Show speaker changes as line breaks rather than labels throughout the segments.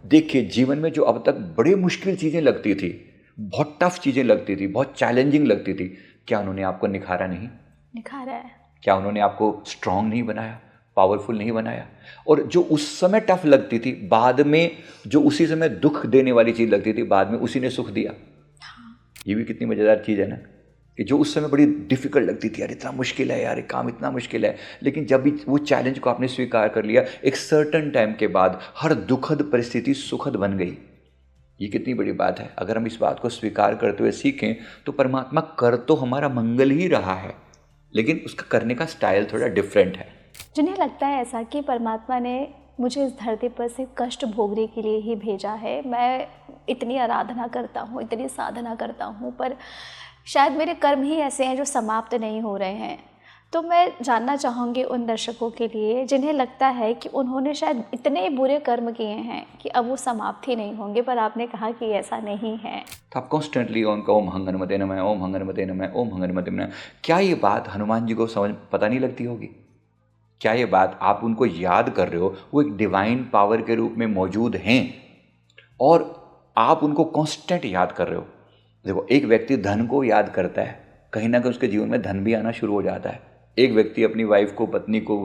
देखिए, जीवन में जो अब तक बड़ी मुश्किल चीज़ें लगती थी, बहुत टफ चीज़ें लगती थी, बहुत चैलेंजिंग लगती थी, क्या उन्होंने आपको निखारा नहीं?
निखारा है।
क्या उन्होंने आपको स्ट्रांग नहीं बनाया, पावरफुल नहीं बनाया? और जो उस समय टफ लगती थी, बाद में जो उसी समय दुख देने वाली चीज़ लगती थी, बाद में उसी ने सुख दिया। ये भी कितनी मज़ेदार चीज़ है ना, कि जो उस समय बड़ी डिफ़िकल्ट लगती थी, यार इतना मुश्किल है, यार ये काम इतना मुश्किल है, लेकिन जब भी वो चैलेंज को आपने स्वीकार कर लिया, एक सर्टेन टाइम के बाद हर दुखद परिस्थिति सुखद बन गई। ये कितनी बड़ी बात है। अगर हम इस बात को स्वीकार करते हुए सीखें तो परमात्मा कर तो हमारा मंगल ही रहा है, लेकिन उसका करने का स्टाइल थोड़ा डिफरेंट है।
जिन्हें लगता है ऐसा कि परमात्मा ने मुझे इस धरती पर सिर्फ कष्ट भोगने के लिए ही भेजा है, मैं इतनी आराधना करता हूँ, इतनी साधना करता हूँ, पर शायद मेरे कर्म ही ऐसे हैं जो समाप्त नहीं हो रहे हैं। तो मैं जानना चाहूँगी उन दर्शकों के लिए जिन्हें लगता है कि उन्होंने शायद इतने बुरे कर्म किए हैं कि अब वो समाप्त ही नहीं होंगे, पर आपने कहा कि ऐसा नहीं है।
तो आप कॉन्स्टेंटली उनका ओम हंगनमते नमः, ओम हंगनमते नमः, ओम हंगनमते नमः, क्या ये बात हनुमान जी को समझ पता नहीं लगती होगी? क्या ये बात आप उनको याद कर रहे हो, वो एक डिवाइन पावर के रूप में मौजूद हैं और आप उनको कांस्टेंट याद कर रहे हो? देखो, एक व्यक्ति धन को याद करता है, कहीं ना कहीं उसके जीवन में धन भी आना शुरू हो जाता है। एक व्यक्ति अपनी वाइफ को, पत्नी को,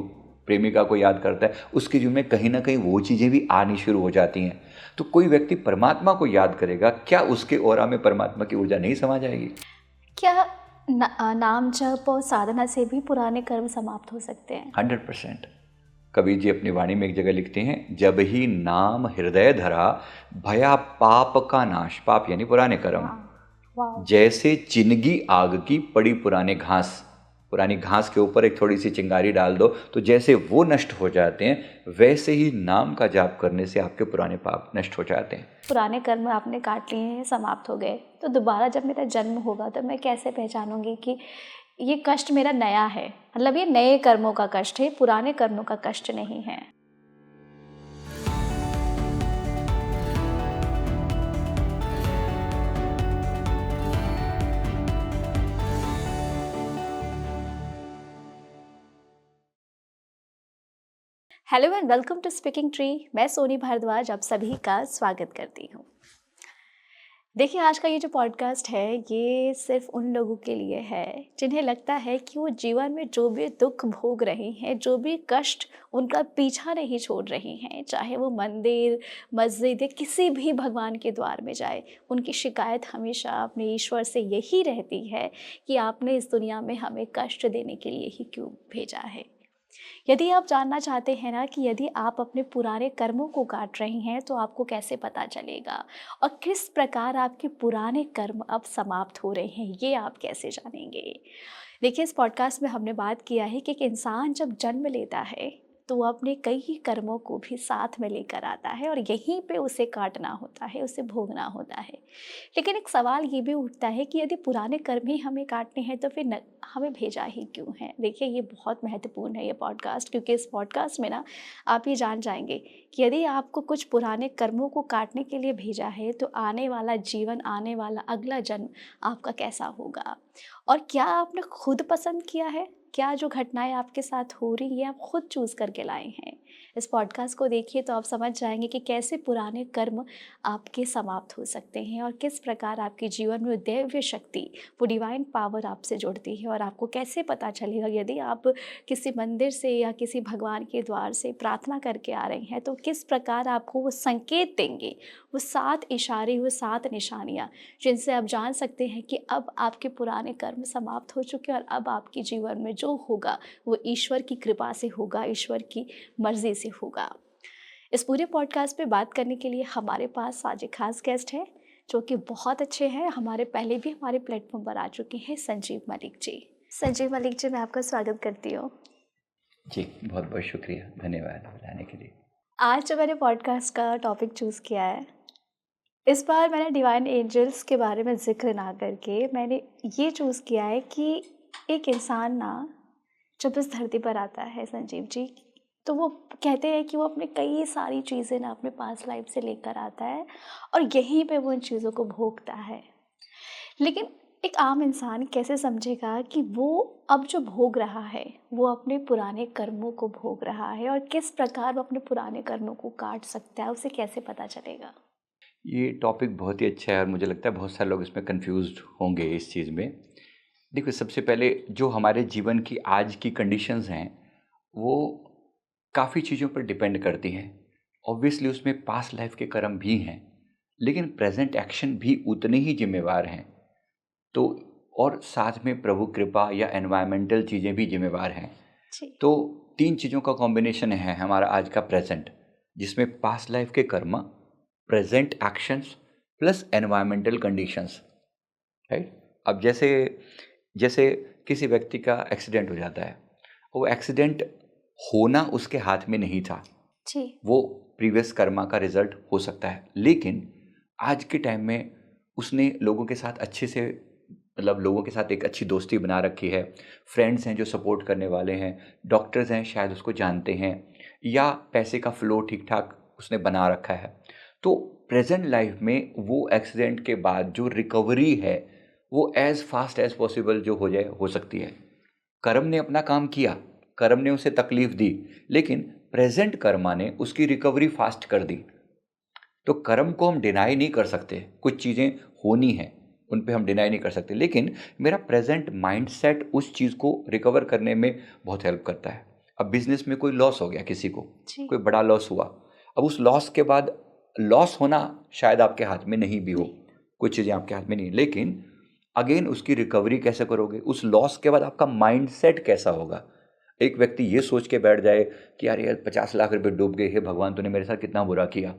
प्रेमिका को याद करता है, उसके जीवन में कहीं ना कहीं वो चीज़ें भी आनी शुरू हो जाती हैं। तो कोई व्यक्ति परमात्मा को याद करेगा, क्या उसके ऑरा में परमात्मा की ऊर्जा नहीं समा जाएगी?
क्या नाम जप और साधना से भी पुराने कर्म समाप्त हो सकते हैं?
100%। कबीर जी अपनी वाणी में एक जगह लिखते हैं, जब ही नाम हृदय धरा, भया पाप का नाश। पाप यानी पुराने कर्म।
वाह।
जैसे चिनगी आग की पड़ी पुराने घास, पुरानी घास के ऊपर एक थोड़ी सी चिंगारी डाल दो तो जैसे वो नष्ट हो जाते हैं, वैसे ही नाम का जाप करने से आपके पुराने पाप नष्ट हो जाते हैं।
पुराने कर्म आपने काट लिए हैं, समाप्त हो गए, तो दोबारा जब मेरा जन्म होगा तो मैं कैसे पहचानूंगी कि ये कष्ट मेरा नया है, मतलब ये नए कर्मों का कष्ट है, पुराने कर्मों का कष्ट नहीं है। Hello and welcome to Speaking Tree. मैं सोनी भारद्वाज आप सभी का स्वागत करती हूँ। देखिए, आज का ये जो पॉडकास्ट है ये सिर्फ उन लोगों के लिए है जिन्हें लगता है कि वो जीवन में जो भी दुख भोग रहे हैं, जो भी कष्ट उनका पीछा नहीं छोड़ रही हैं, चाहे वो मंदिर, मस्जिद या किसी भी भगवान के द्वार में जाए, उनकी शिकायत हमेशा अपने ईश्वर से यही रहती है कि आपने इस दुनिया में हमें कष्ट देने के लिए ही क्यों भेजा है। यदि आप जानना चाहते हैं ना कि यदि आप अपने पुराने कर्मों को काट रहे हैं तो आपको कैसे पता चलेगा और किस प्रकार आपके पुराने कर्म अब समाप्त हो रहे हैं, ये आप कैसे जानेंगे। देखिए, इस पॉडकास्ट में हमने बात किया है कि एक इंसान जब जन्म लेता है तो वो अपने कई कर्मों को भी साथ में लेकर आता है और यहीं पे उसे काटना होता है, उसे भोगना होता है। लेकिन एक सवाल ये भी उठता है कि यदि पुराने कर्म ही हमें काटने हैं तो फिर हमें भेजा ही क्यों है। देखिए, ये बहुत महत्वपूर्ण है ये पॉडकास्ट, क्योंकि इस पॉडकास्ट में ना आप ये जान जाएंगे कि यदि आपको कुछ पुराने कर्मों को काटने के लिए भेजा है तो आने वाला जीवन, आने वाला अगला जन्म आपका कैसा होगा और क्या आपने खुद पसंद किया है, क्या जो घटनाएं आपके साथ हो रही हैं आप खुद चूज़ करके लाए हैं। इस पॉडकास्ट को देखिए तो आप समझ जाएंगे कि कैसे पुराने कर्म आपके समाप्त हो सकते हैं और किस प्रकार आपके जीवन में दैवीय शक्ति, वो डिवाइन पावर आपसे जुड़ती है और आपको कैसे पता चलेगा यदि आप किसी मंदिर से या किसी भगवान के द्वार से प्रार्थना करके आ रहे हैं तो किस प्रकार आपको वो संकेत देंगे, वो 7 इशारे, वो 7 निशानियाँ जिनसे आप जान सकते हैं कि अब आपके पुराने कर्म समाप्त हो चुके हैं और अब आपके जीवन में जो होगा वो ईश्वर की कृपा से होगा, ईश्वर की मर्जी से होगा। इस पूरे पॉडकास्ट पे बात करने के लिए हमारे पास आज एक खास गेस्ट है जो कि बहुत अच्छे हैं, हमारे पहले भी हमारे प्लेटफॉर्म पर आ चुके हैं, संजीव मलिक जी। संजीव मलिक जी, मैं आपका स्वागत करती हूँ।
जी, बहुत बहुत शुक्रिया, धन्यवाद बुलाने के लिए।
आज जो मैंने पॉडकास्ट का टॉपिक चूज़ किया है, इस बार मैंने डिवाइन एंजल्स के बारे में जिक्र ना करके मैंने ये चूज़ किया है कि एक इंसान ना जब इस धरती पर आता है संजीव जी, तो वो कहते हैं कि वो अपने कई सारी चीज़ें ना अपने पास लाइफ से लेकर आता है और यहीं पे वो इन चीज़ों को भोगता है। लेकिन एक आम इंसान कैसे समझेगा कि वो अब जो भोग रहा है वो अपने पुराने कर्मों को भोग रहा है, और किस प्रकार वो अपने पुराने कर्मों को काट सकता है, उसे कैसे पता चलेगा?
ये टॉपिक बहुत ही अच्छा है और मुझे लगता है बहुत सारे लोग इसमें कंफ्यूज्ड होंगे इस चीज़ में। देखो, सबसे पहले जो हमारे जीवन की आज की कंडीशंस हैं वो काफ़ी चीज़ों पर डिपेंड करती हैं। ऑब्वियसली उसमें पास्ट लाइफ के कर्म भी हैं, लेकिन प्रेजेंट एक्शन भी उतने ही जिम्मेवार हैं। तो और साथ में प्रभु कृपा या एनवायरमेंटल चीज़ें भी जिम्मेवार हैं।
जी।
तो 3 चीज़ों का कॉम्बिनेशन है हमारा आज का प्रेजेंट, जिसमें पास्ट लाइफ के कर्म, present actions plus environmental conditions, right. अब जैसे जैसे किसी व्यक्ति का एक्सीडेंट हो जाता है, वो एक्सीडेंट होना उसके हाथ में नहीं था,
जी।
वो प्रीवियस कर्मा का रिजल्ट हो सकता है, लेकिन आज के टाइम में उसने लोगों के साथ अच्छे से, मतलब लोगों के साथ एक अच्छी दोस्ती बना रखी है, फ्रेंड्स हैं जो सपोर्ट करने वाले हैं, डॉक्टर्स हैं शायद उसको जानते हैं, या पैसे का फ्लो ठीक ठाक उसने बना रखा है। तो प्रेजेंट लाइफ में वो एक्सीडेंट के बाद जो रिकवरी है वो एज फास्ट एज पॉसिबल जो हो जाए हो सकती है। कर्म ने अपना काम किया, कर्म ने उसे तकलीफ दी, लेकिन प्रेजेंट कर्मा ने उसकी रिकवरी फास्ट कर दी। तो कर्म को हम डिनाई नहीं कर सकते, कुछ चीज़ें होनी हैं उन पे हम डिनाई नहीं कर सकते, लेकिन मेरा प्रेजेंट माइंडसेट उस चीज़ को रिकवर करने में बहुत हेल्प करता है। अब बिजनेस में कोई लॉस हो गया, किसी को
जी।
कोई बड़ा लॉस हुआ, अब उस लॉस के बाद लॉस होना शायद आपके हाथ में नहीं भी हो, कुछ चीज़ें आपके हाथ में नहीं, लेकिन अगेन उसकी रिकवरी कैसे करोगे, उस लॉस के बाद आपका माइंडसेट कैसा होगा। एक व्यक्ति ये सोच के बैठ जाए कि यार 50 लाख रुपए डूब गए, हे भगवान तूने मेरे साथ कितना बुरा किया,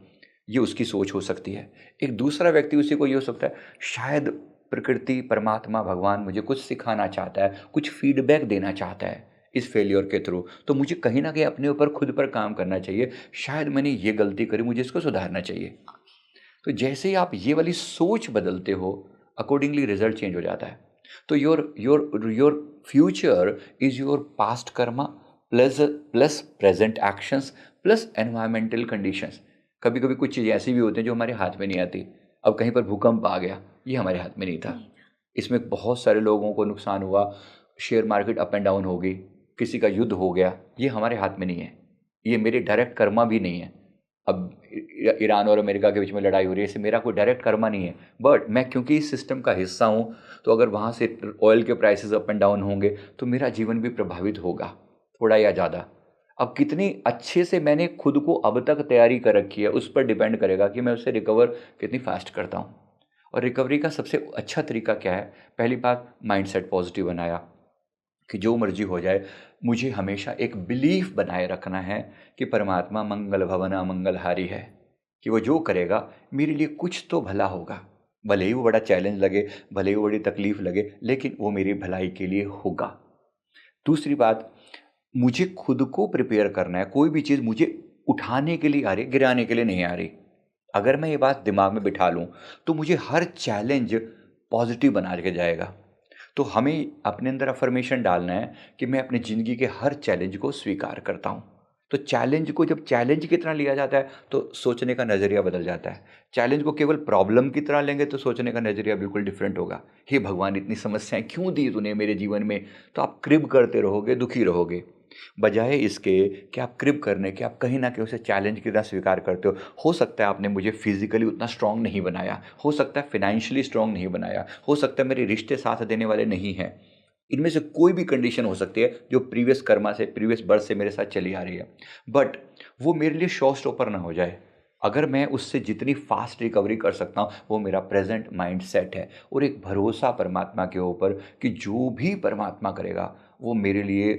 ये उसकी सोच हो सकती है। एक दूसरा व्यक्ति उसी को ये हो सकता है, शायद प्रकृति, परमात्मा, भगवान मुझे कुछ सिखाना चाहता है, कुछ फीडबैक देना चाहता है इस फेलियर के थ्रू, तो मुझे कहीं ना कहीं अपने ऊपर खुद पर काम करना चाहिए, शायद मैंने ये गलती करी, मुझे इसको सुधारना चाहिए। तो जैसे ही आप ये वाली सोच बदलते हो, अकॉर्डिंगली रिजल्ट चेंज हो जाता है। तो your your your future is your past Karma plus plus present actions plus environmental conditions. कभी कभी कुछ चीज़ें ऐसी भी होती हैं जो हमारे हाथ में नहीं आती। अब कहीं पर भूकंप आ गया, ये हमारे हाथ में नहीं था, इसमें बहुत सारे लोगों को नुकसान हुआ, share market up and down हो गई, किसी का युद्ध हो गया, ये हमारे हाथ में नहीं है, ये मेरे डायरेक्ट कर्मा भी नहीं है। अब ईरान और अमेरिका के बीच में लड़ाई हो रही है, इससे मेरा कोई डायरेक्ट कर्मा नहीं है, बट मैं क्योंकि इस सिस्टम का हिस्सा हूँ, तो अगर वहाँ से ऑयल के प्राइसेस अप एंड डाउन होंगे तो मेरा जीवन भी प्रभावित होगा, थोड़ा या ज़्यादा। अब कितनी अच्छे से मैंने खुद को अब तक तैयारी कर रखी है उस पर डिपेंड करेगा कि मैं उससे रिकवर कितनी फास्ट करता हूँ। और रिकवरी का सबसे अच्छा तरीका क्या है? पहली बात, माइंडसेट पॉजिटिव बनाया कि जो मर्जी हो जाए, मुझे हमेशा एक बिलीफ बनाए रखना है कि परमात्मा मंगल भवन अमंगलहारी है, कि वो जो करेगा मेरे लिए कुछ तो भला होगा, भले ही वो बड़ा चैलेंज लगे, भले ही वो बड़ी तकलीफ लगे, लेकिन वो मेरी भलाई के लिए होगा। दूसरी बात, मुझे खुद को प्रिपेयर करना है, कोई भी चीज़ मुझे उठाने के लिए आ रही, गिराने के लिए नहीं आ रही। अगर मैं ये बात दिमाग में बिठा लूँ तो मुझे हर चैलेंज पॉजिटिव बना के जाएगा। तो हमें अपने अंदर अफर्मेशन डालना है कि मैं अपनी ज़िंदगी के हर चैलेंज को स्वीकार करता हूँ। तो चैलेंज को जब चैलेंज की तरह लिया जाता है तो सोचने का नज़रिया बदल जाता है। चैलेंज को केवल प्रॉब्लम की तरह लेंगे तो सोचने का नज़रिया बिल्कुल डिफरेंट होगा। हे भगवान, इतनी समस्याएं क्यों दी तूने मेरे जीवन में? तो आप क्रिब करते रहोगे, दुखी रहोगे, बजाय इसके कि आप क्रिब करने के आप कहीं ना कहीं उसे चैलेंज की तरह स्वीकार करते हो सकता है आपने मुझे फिजिकली उतना स्ट्रांग नहीं बनाया, हो सकता है फाइनेंशियली स्ट्रांग नहीं बनाया, हो सकता है मेरे रिश्ते साथ देने वाले नहीं हैं, इनमें से कोई भी कंडीशन हो सकती है जो प्रीवियस कर्मा से, प्रीवियस बर्थ से मेरे साथ चली आ रही है, बट वो मेरे लिए शो स्टॉपर ना हो जाए। अगर मैं उससे जितनी फास्ट रिकवरी कर सकता हूँ वो मेरा प्रेजेंट माइंड सेट है, और एक भरोसा परमात्मा के ऊपर कि जो भी परमात्मा करेगा वो मेरे लिए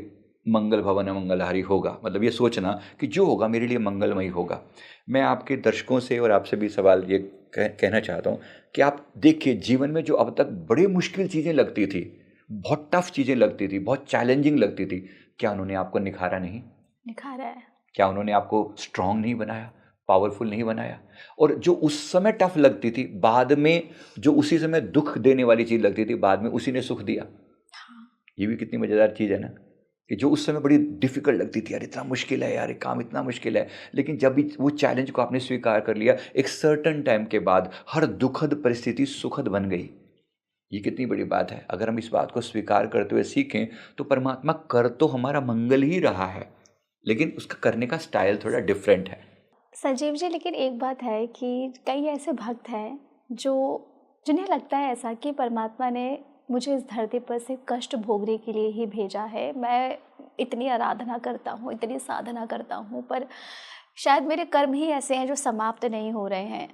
मंगल भवन मंगलहारी होगा। मतलब ये सोचना कि जो होगा मेरे लिए मंगलमय होगा। मैं आपके दर्शकों से और आपसे भी सवाल ये कहना चाहता हूँ कि आप देखिए, जीवन में जो अब तक बड़ी मुश्किल चीज़ें लगती थी, बहुत टफ चीज़ें लगती थी, बहुत चैलेंजिंग लगती थी, क्या उन्होंने आपको निखारा नहीं?
निखारा है।
क्या उन्होंने आपको स्ट्रांग नहीं बनाया, पावरफुल नहीं बनाया? और जो उस समय टफ लगती थी, बाद में जो उसी समय दुख देने वाली चीज़ लगती थी, बाद में उसी ने सुख दिया। ये भी कितनी मज़ेदार चीज़ है ना, कि जो उस समय बड़ी डिफ़िकल्ट लगती थी, यार इतना मुश्किल है, यार ये काम इतना मुश्किल है, लेकिन जब भी वो चैलेंज को आपने स्वीकार कर लिया, एक सर्टन टाइम के बाद हर दुखद परिस्थिति सुखद बन गई। ये कितनी बड़ी बात है। अगर हम इस बात को स्वीकार करते हुए सीखें तो परमात्मा कर तो हमारा मंगल ही रहा है, लेकिन उसका करने का स्टाइल थोड़ा डिफरेंट है।
संजीव जी, लेकिन एक बात है कि कई ऐसे भक्त हैं जो जिन्हें लगता है ऐसा कि परमात्मा ने मुझे इस धरती पर सिर्फ कष्ट भोगने के लिए ही भेजा है। मैं इतनी आराधना करता हूँ, इतनी साधना करता हूँ, पर शायद मेरे कर्म ही ऐसे हैं जो समाप्त नहीं हो रहे हैं।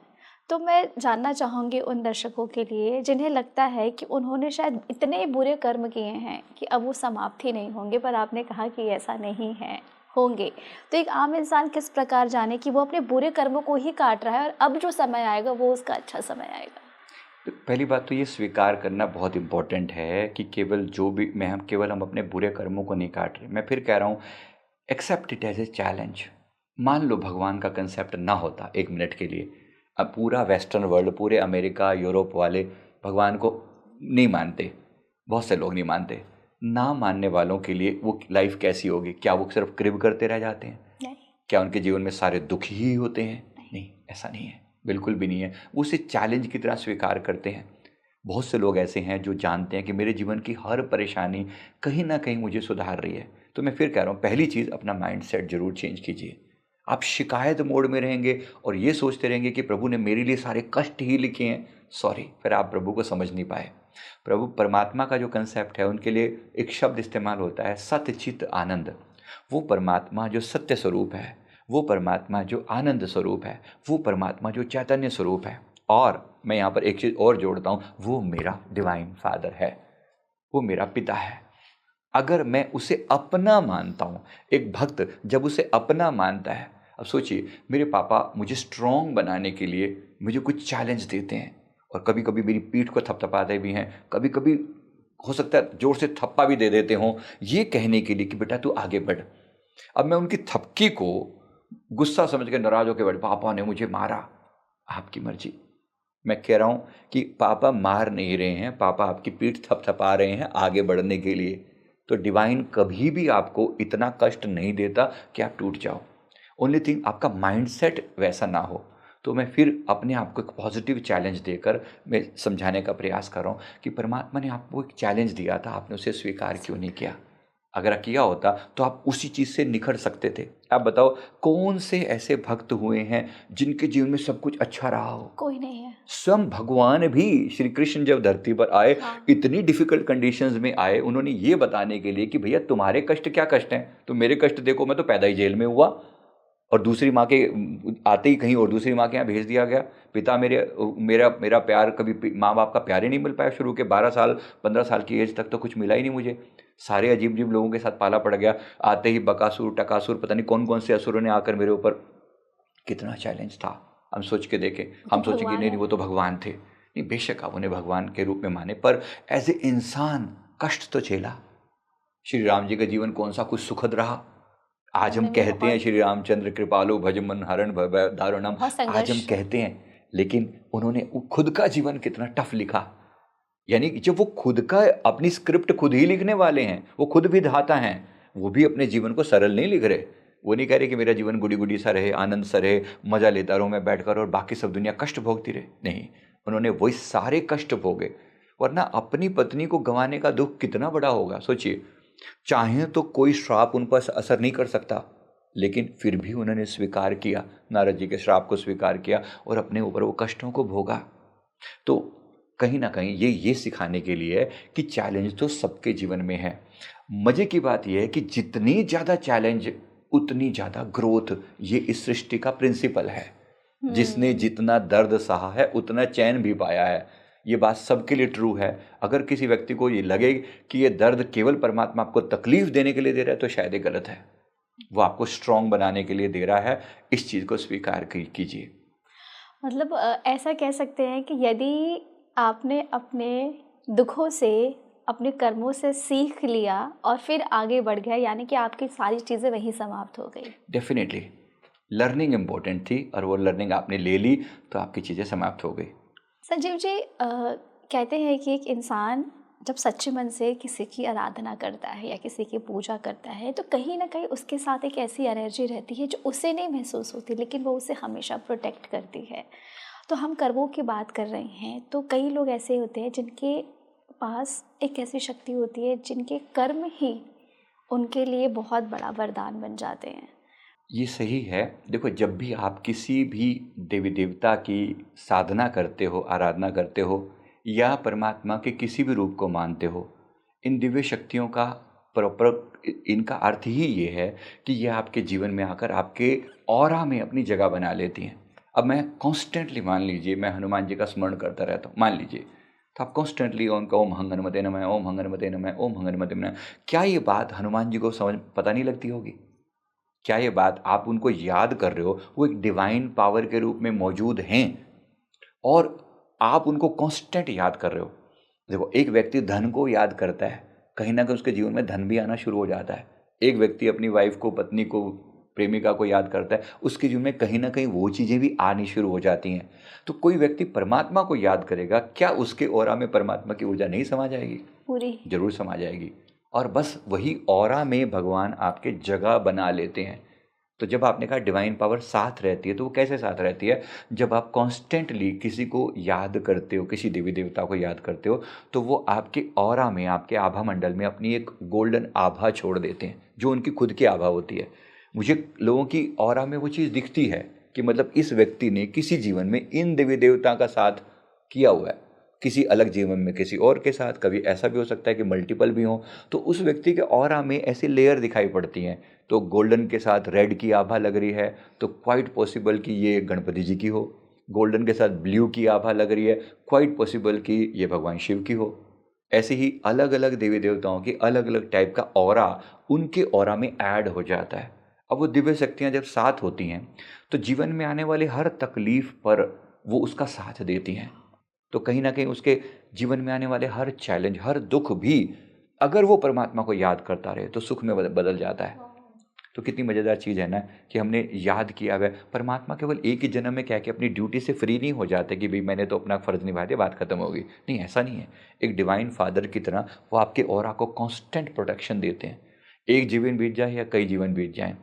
तो मैं जानना चाहूँगी उन दर्शकों के लिए जिन्हें लगता है कि उन्होंने शायद इतने बुरे कर्म किए हैं कि अब वो समाप्त ही नहीं होंगे, पर आपने कहा कि ऐसा नहीं है, होंगे। तो एक आम इंसान किस प्रकार जाने कि वो अपने बुरे कर्मों को ही काट रहा है और अब जो समय आएगा वो उसका अच्छा समय आएगा।
तो पहली बात तो ये स्वीकार करना बहुत इम्पोर्टेंट है कि केवल जो भी मैं हम केवल हम अपने बुरे कर्मों को नहीं काट रहे। मैं फिर कह रहा हूँ, accept it as a challenge. मान लो भगवान का कंसेप्ट ना होता एक मिनट के लिए, अब पूरा वेस्टर्न वर्ल्ड, पूरे अमेरिका यूरोप वाले भगवान को नहीं मानते, बहुत से लोग नहीं मानते। ना मानने वालों के लिए वो लाइफ कैसी होगी? क्या वो सिर्फ क्रिब करते रह जाते हैं?
नहीं।
क्या उनके जीवन में सारे दुख ही होते हैं? नहीं, ऐसा नहीं है, बिल्कुल भी नहीं है। वो उसे चैलेंज की तरह स्वीकार करते हैं। बहुत से लोग ऐसे हैं जो जानते हैं कि मेरे जीवन की हर परेशानी कहीं ना कहीं मुझे सुधार रही है। तो मैं फिर कह रहा हूँ, पहली चीज़ अपना माइंड सेट जरूर चेंज कीजिए। आप शिकायत मोड में रहेंगे और ये सोचते रहेंगे कि प्रभु ने मेरे लिए सारे कष्ट ही लिखे हैं, सॉरी, फिर आप प्रभु को समझ नहीं पाए। प्रभु परमात्मा का जो कंसेप्ट है, उनके लिए एक शब्द इस्तेमाल होता है, सत्यचित आनंद। वो परमात्मा जो सत्य स्वरूप है, वो परमात्मा जो आनंद स्वरूप है, वो परमात्मा जो चैतन्य स्वरूप है। और मैं यहाँ पर एक चीज़ और जोड़ता हूँ, वो मेरा डिवाइन फादर है, वो मेरा पिता है। अगर मैं उसे अपना मानता हूँ, एक भक्त जब उसे अपना मानता है, अब सोचिए, मेरे पापा मुझे स्ट्रॉन्ग बनाने के लिए मुझे कुछ चैलेंज देते हैं और कभी कभी मेरी पीठ को थपथपाते भी हैं, कभी कभी हो सकता है जोर से थप्पा भी दे देते हों, ये कहने के लिए कि बेटा तू आगे बढ़। अब मैं उनकी थपकी को गुस्सा समझ के नाराज होकर बैठ, पापा ने मुझे मारा, आपकी मर्जी। मैं कह रहा हूँ कि पापा मार नहीं रहे हैं, पापा आपकी पीठ थपथपा रहे हैं आगे बढ़ने के लिए। तो डिवाइन कभी भी आपको इतना कष्ट नहीं देता कि आप टूट जाओ। ओनली थिंग, आपका माइंडसेट वैसा ना हो। तो मैं फिर अपने आप को एक पॉजिटिव चैलेंज देकर मैं समझाने का प्रयास कर रहा हूँ कि परमात्मा ने आपको एक चैलेंज दिया था, आपने उसे स्वीकार क्यों नहीं किया? अगर किया होता तो आप उसी चीज़ से निखर सकते थे। आप बताओ, कौन से ऐसे भक्त हुए हैं जिनके जीवन में सब कुछ अच्छा रहा हो?
कोई नहीं है।
स्वयं भगवान भी, श्री कृष्ण जब धरती पर आए,
हाँ।
इतनी डिफिकल्ट कंडीशंस में आए, उन्होंने ये बताने के लिए कि भैया तुम्हारे कष्ट क्या कष्ट हैं, तुम मेरे कष्ट देखो, मैं तो पैदा ही जेल में हुआ और दूसरी माँ के आते ही कहीं और दूसरी माँ के यहाँ भेज दिया गया। पिता मेरा मेरा प्यार, कभी माँ बाप का प्यार ही नहीं मिल पाया। शुरू के 12 साल 15 साल की एज तक तो कुछ मिला ही नहीं मुझे, सारे अजीब अजीब लोगों के साथ पाला पड़ गया। आते ही बकासुर टकासुर पता नहीं कौन कौन से असुरों ने आकर मेरे ऊपर, कितना चैलेंज था। हम सोच के देखें, हम सोचेंगे नहीं नहीं वो तो भगवान थे। नहीं, बेशक आप उन्हें भगवान के रूप में माने, पर एज ए इंसान कष्ट तो झेला। श्री राम जी का जीवन कौन सा कुछ सुखद रहा? आज हम कहते हैं श्री रामचंद्र कृपालु भज मन हरण भय दारुणम, आज हम कहते हैं, लेकिन उन्होंने खुद का जीवन कितना टफ लिखा। यानी जब वो खुद का अपनी स्क्रिप्ट खुद ही लिखने वाले हैं, वो खुद भी धाता हैं, वो भी अपने जीवन को सरल नहीं लिख रहे। वो नहीं कह रहे कि मेरा जीवन गुड़ी गुड़ी सा रहे, आनंद सा रहे, मजा लेता रहूं मैं बैठकर और बाकी सब दुनिया कष्ट भोगती रहे। नहीं, उन्होंने वही सारे कष्ट भोगे। वरना अपनी पत्नी को गंवाने का दुख कितना बड़ा होगा, सोचिए। चाहे तो कोई श्राप उन पर असर नहीं कर सकता, लेकिन फिर भी उन्होंने स्वीकार किया, नारद जी के श्राप को स्वीकार किया और अपने ऊपर वो कष्टों को भोगा। तो कहीं ना कहीं ये सिखाने के लिए है कि चैलेंज तो सबके जीवन में है। मजे की बात यह है कि जितनी ज़्यादा चैलेंज उतनी ज़्यादा ग्रोथ, ये इस सृष्टि का प्रिंसिपल है। जिसने जितना दर्द सहा है उतना चैन भी पाया है। ये बात सबके लिए ट्रू है। अगर किसी व्यक्ति को ये लगे कि ये दर्द केवल परमात्मा आपको तकलीफ देने के लिए दे रहा है तो शायद ये गलत है। वो आपको स्ट्रांग बनाने के लिए दे रहा है। इस चीज़ को स्वीकार कीजिए।
मतलब ऐसा कह सकते हैं कि यदि आपने अपने दुखों से, अपने कर्मों से सीख लिया और फिर आगे बढ़ गया, यानी कि आपकी सारी चीज़ें वहीं समाप्त हो गई।
डेफिनेटली लर्निंग इम्पोर्टेंट थी और वो लर्निंग आपने ले ली तो आपकी चीज़ें समाप्त हो गई।
संजीव जी, कहते हैं कि एक इंसान जब सच्चे मन से किसी की आराधना करता है या किसी की पूजा करता है तो कहीं ना कहीं उसके साथ एक ऐसी एनर्जी रहती है जो उसे नहीं महसूस होती, लेकिन वो उसे हमेशा प्रोटेक्ट करती है। तो हम कर्मों की बात कर रहे हैं, तो कई लोग ऐसे होते हैं जिनके पास एक ऐसी शक्ति होती है जिनके कर्म ही उनके लिए बहुत बड़ा वरदान बन जाते हैं।
ये सही है। देखो, जब भी आप किसी भी देवी देवता की साधना करते हो, आराधना करते हो या परमात्मा के किसी भी रूप को मानते हो, इन दिव्य शक्तियों का प्रॉपर इनका अर्थ ही ये है कि ये आपके जीवन में आकर आपके ऑरा में अपनी जगह बना लेती हैं। अब मैं कॉन्स्टेंटली, मान लीजिए मैं हनुमान जी का स्मरण करता रहता हूँ, मान लीजिए, तो आप कॉन्स्टेंटली उनका ओम हंगनमते नमः, ओम हंगनमते नमः, ओम हंगनमते नमः, क्या ये बात हनुमान जी को समझ पता नहीं लगती होगी? क्या ये बात आप उनको याद कर रहे हो, वो एक डिवाइन पावर के रूप में मौजूद हैं और आप उनको कांस्टेंट याद कर रहे हो। देखो, एक व्यक्ति धन को याद करता है, कहीं ना कहीं उसके जीवन में धन भी आना शुरू हो जाता है। एक व्यक्ति अपनी वाइफ को, पत्नी को, प्रेमिका को याद करता है, उसके जीवन में कहीं ना कहीं वो चीज़ें भी आनी शुरू हो जाती हैं। तो कोई व्यक्ति परमात्मा को याद करेगा, क्या उसके ऑरा में परमात्मा की ऊर्जा नहीं समा जाएगी?
पूरी
जरूर समा जाएगी। और बस वही ऑरा में भगवान आपके जगह बना लेते हैं। तो जब आपने कहा डिवाइन पावर साथ रहती है, तो वो कैसे साथ रहती है? जब आप कॉन्स्टेंटली किसी को याद करते हो, किसी देवी देवता को याद करते हो, तो वो आपके ऑरा में, आपके आभा मंडल में अपनी एक गोल्डन आभा छोड़ देते हैं, जो उनकी खुद की आभा होती है। मुझे लोगों की ऑरा में वो चीज़ दिखती है कि मतलब इस व्यक्ति ने किसी जीवन में इन देवी देवता का साथ किया हुआ है, किसी अलग जीवन में किसी और के साथ, कभी ऐसा भी हो सकता है कि मल्टीपल भी हो, तो उस व्यक्ति के ऑरा में ऐसी लेयर दिखाई पड़ती हैं। तो गोल्डन के साथ रेड की आभा लग रही है तो क्वाइट पॉसिबल कि ये गणपति जी की हो, गोल्डन के साथ ब्लू की आभा लग रही है, क्वाइट पॉसिबल कि ये भगवान शिव की हो। ऐसे ही अलग अलग देवी देवताओं की अलग अलग टाइप का ऑरा उनके ऑरा में ऐड हो जाता है। अब वो दिव्य शक्तियाँ जब साथ होती हैं तो जीवन में आने वाले हर तकलीफ पर वो उसका साथ देती हैं। तो कहीं ना कहीं उसके जीवन में आने वाले हर चैलेंज, हर दुख भी अगर वो परमात्मा को याद करता रहे तो सुख में बदल जाता है। तो कितनी मज़ेदार चीज़ है ना कि हमने याद किया हुआ है। परमात्मा केवल एक ही जन्म में क्या कि अपनी ड्यूटी से फ्री नहीं हो जाते कि भाई मैंने तो अपना फ़र्ज़ निभा दिया, बात खत्म होगी। नहीं, ऐसा नहीं है। एक डिवाइन फादर की तरह वो आपके ऑरा को कांस्टेंट प्रोटेक्शन देते हैं। एक जीवन बीत जाए या कई जीवन बीत जाएं,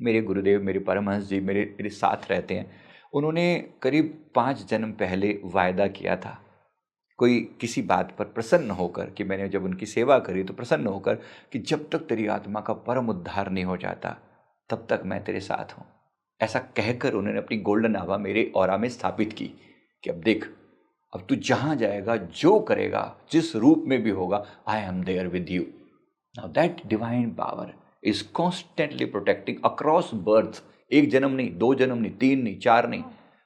मेरे गुरुदेव, मेरे परमहंस जी मेरे साथ रहते हैं। उन्होंने करीब 5 जन्म पहले वायदा किया था, कोई किसी बात पर प्रसन्न होकर, कि मैंने जब उनकी सेवा करी तो प्रसन्न होकर कि जब तक तेरी आत्मा का परम उद्धार नहीं हो जाता तब तक मैं तेरे साथ हूँ। ऐसा कहकर उन्होंने अपनी गोल्डन आभा मेरे ऑरा में स्थापित की कि अब देख, अब तू जहाँ जाएगा, जो करेगा, जिस रूप में भी होगा, I am there with you. Now that divine power is constantly protecting across birth. एक जन्म नहीं, 2 जन्म नहीं, 3 नहीं, 4 नहीं,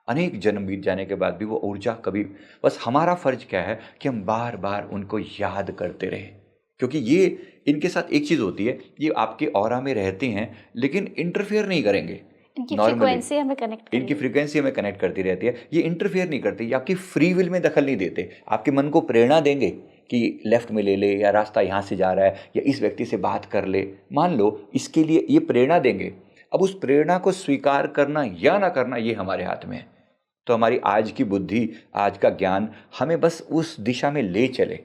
अनेक जन्म बीत जाने के बाद भी वो ऊर्जा कभी, बस हमारा फर्ज क्या है कि हम बार बार उनको याद करते रहें। क्योंकि ये इनके साथ एक चीज़ होती है, ये आपके ऑरा में रहते हैं लेकिन इंटरफेयर नहीं करेंगे।
इनकी
नॉर्मली
फ्रीक्वेंसी हमें कनेक्ट
इनकी फ्रीक्वेंसी हमें कनेक्ट करती रहती है। ये इंटरफेयर नहीं करते, ये आपकी फ्री विल में दखल नहीं देते। आपके मन को प्रेरणा देंगे कि लेफ्ट में ले ले, या रास्ता यहाँ से जा रहा है, या इस व्यक्ति से बात कर ले, मान लो, इसके लिए ये प्रेरणा देंगे। अब उस प्रेरणा को स्वीकार करना या ना करना ये हमारे हाथ में है। तो हमारी आज की बुद्धि, आज का ज्ञान हमें बस उस दिशा में ले चले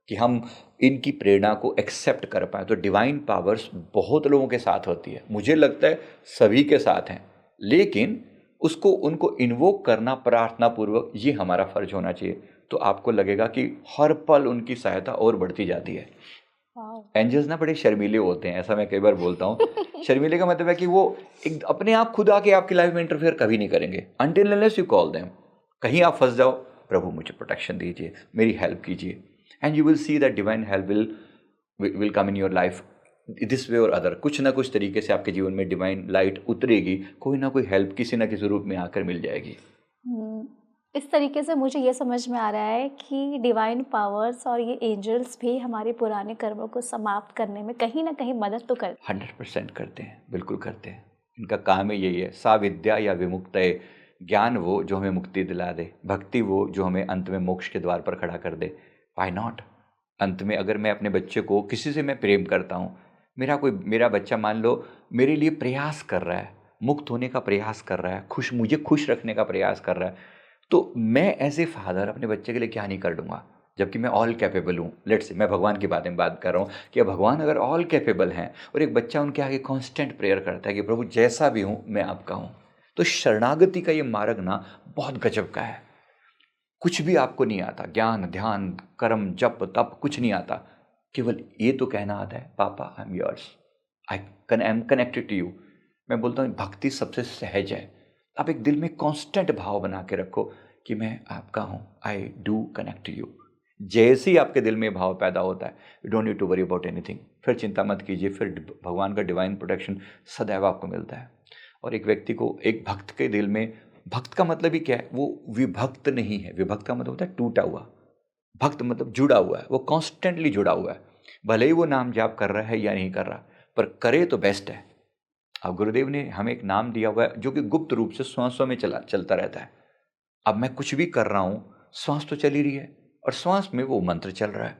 कि हम इनकी प्रेरणा को एक्सेप्ट कर पाए। तो डिवाइन पावर्स बहुत लोगों के साथ होती है, मुझे लगता है सभी के साथ हैं, लेकिन उसको उनको इन्वोक करना प्रार्थना पूर्वक, ये हमारा फर्ज होना चाहिए। तो आपको लगेगा कि हर पल उनकी सहायता और बढ़ती जाती है। एंजल्स ना बड़े शर्मीले होते हैं, ऐसा मैं कई बार बोलता हूँ। शर्मीले का मतलब है कि वो एक अपने आप खुद आके आपकी लाइफ में इंटरफेयर कभी नहीं करेंगे until unless you call them. कहीं आप फंस जाओ, प्रभु मुझे प्रोटेक्शन दीजिए, मेरी हेल्प कीजिए, and you will see that divine help will come in your life this way और अदर। कुछ ना कुछ तरीके से आपके जीवन में डिवाइन लाइट उतरेगी, कोई ना कोई हेल्प किसी ना किसी रूप में आकर मिल जाएगी।
इस तरीके से मुझे ये समझ में आ रहा है कि डिवाइन पावर्स और ये एंजल्स भी हमारे पुराने कर्मों को समाप्त करने में कहीं ना कहीं मदद तो करते हैं।
100% करते हैं, बिल्कुल करते हैं। इनका काम ही यही है, सा विद्या या विमुक्तये, ज्ञान वो जो हमें मुक्ति दिला दे, भक्ति वो जो हमें अंत में मोक्ष के द्वार पर खड़ा कर दे। Why not? अंत में अगर मैं अपने बच्चे को, किसी से मैं प्रेम करता हूँ, मेरा बच्चा मान लो मेरे लिए प्रयास कर रहा है, मुक्त होने का प्रयास कर रहा है, मुझे खुश रखने का प्रयास कर रहा है, तो मैं एज ए फादर अपने बच्चे के लिए क्या नहीं कर दूंगा, जबकि मैं ऑल कैपेबल हूँ। लेट्स से मैं भगवान की बात कर रहा हूँ कि भगवान अगर ऑल कैपेबल हैं और एक बच्चा उनके आगे कांस्टेंट प्रेयर करता है कि प्रभु जैसा भी हूँ मैं आपका हूँ, तो शरणागति का ये मार्ग ना बहुत गजब का है। कुछ भी आपको नहीं आता, ज्ञान ध्यान कर्म जप तप कुछ नहीं आता, केवल ये तो कहना आता है पापा I am yours, I am connected to you. मैं बोलता हूँ भक्ति सबसे सहज है। आप एक दिल में कांस्टेंट भाव बना के रखो कि मैं आपका हूँ, I do connect to you. जैसे ही आपके दिल में भाव पैदा होता है, you don't need to worry about anything, फिर चिंता मत कीजिए, फिर भगवान का डिवाइन प्रोटेक्शन सदैव आपको मिलता है। और एक व्यक्ति को, एक भक्त के दिल में, भक्त का मतलब ही क्या है, वो विभक्त नहीं है। विभक्त का मतलब होता है टूटा हुआ, भक्त मतलब जुड़ा हुआ है, वो कॉन्स्टेंटली जुड़ा हुआ है। भले ही वो नाम जाप कर रहा है या नहीं कर रहा, पर करे तो बेस्ट है। अब गुरुदेव ने हमें एक नाम दिया हुआ है जो कि गुप्त रूप से श्वासों में चलता रहता है। अब मैं कुछ भी कर रहा हूँ, श्वास तो चल ही रही है और श्वास में वो मंत्र चल रहा है,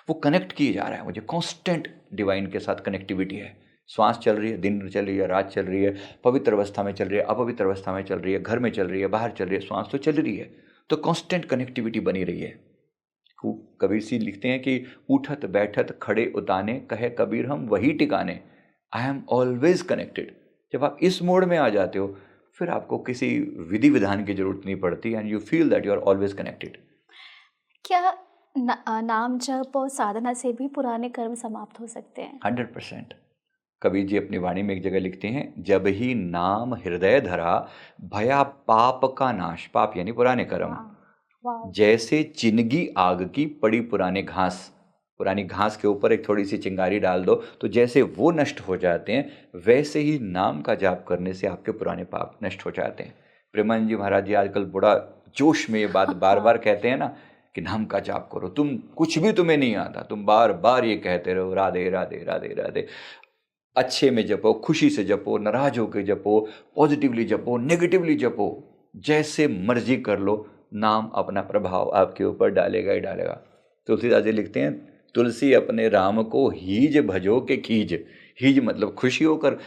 वो कनेक्ट किए जा रहा है। मुझे कांस्टेंट डिवाइन के साथ कनेक्टिविटी है। श्वास चल रही है, दिन चल रही है, रात चल रही है, पवित्र अवस्था में चल रही है, अपवित्र अवस्था में चल रही है, घर में चल रही है, बाहर चल रही है, श्वास तो चल रही है, तो कांस्टेंट कनेक्टिविटी बनी रही है। कबीर सिंह लिखते हैं कि उठत बैठत खड़े उताने, कहे कबीर हम वही टिकाने, आई एम ऑलवेज कनेक्टेड। जब आप इस मोड में आ जाते हो, फिर आपको किसी विधि विधान की जरूरत नहीं पड़ती, and you feel that you are always connected.
क्या नाम जप और साधना से भी पुराने कर्म समाप्त हो सकते हैं?
100%। कबीर जी अपनी वाणी में एक जगह लिखते हैं, जब ही नाम हृदय धरा, भया पाप का नाश। पाप यानी पुराने कर्म।
वाह।
जैसे चिनगी आग की पड़ी पुराने घास, पुरानी घास के ऊपर एक थोड़ी सी चिंगारी डाल दो तो जैसे वो नष्ट हो जाते हैं, वैसे ही नाम का जाप करने से आपके पुराने पाप नष्ट हो जाते हैं। प्रेमानंद जी महाराज जी आजकल बड़ा जोश में ये बात बार बार कहते हैं ना कि नाम का जाप करो, तुम कुछ भी तुम्हें नहीं आता, तुम बार बार ये कहते रहो राधे राधे राधे राधे। अच्छे में जपो, खुशी से जपो, नाराज होकर जपो, पॉजिटिवली जपो, नेगेटिवली जपो, जैसे मर्जी कर लो, नाम अपना प्रभाव आपके ऊपर डालेगा ही डालेगा। तुलसीदास जी लिखते हैं, तुलसी अपने राम को हीज भजो के खीज। हीज मतलब खुशी होकर,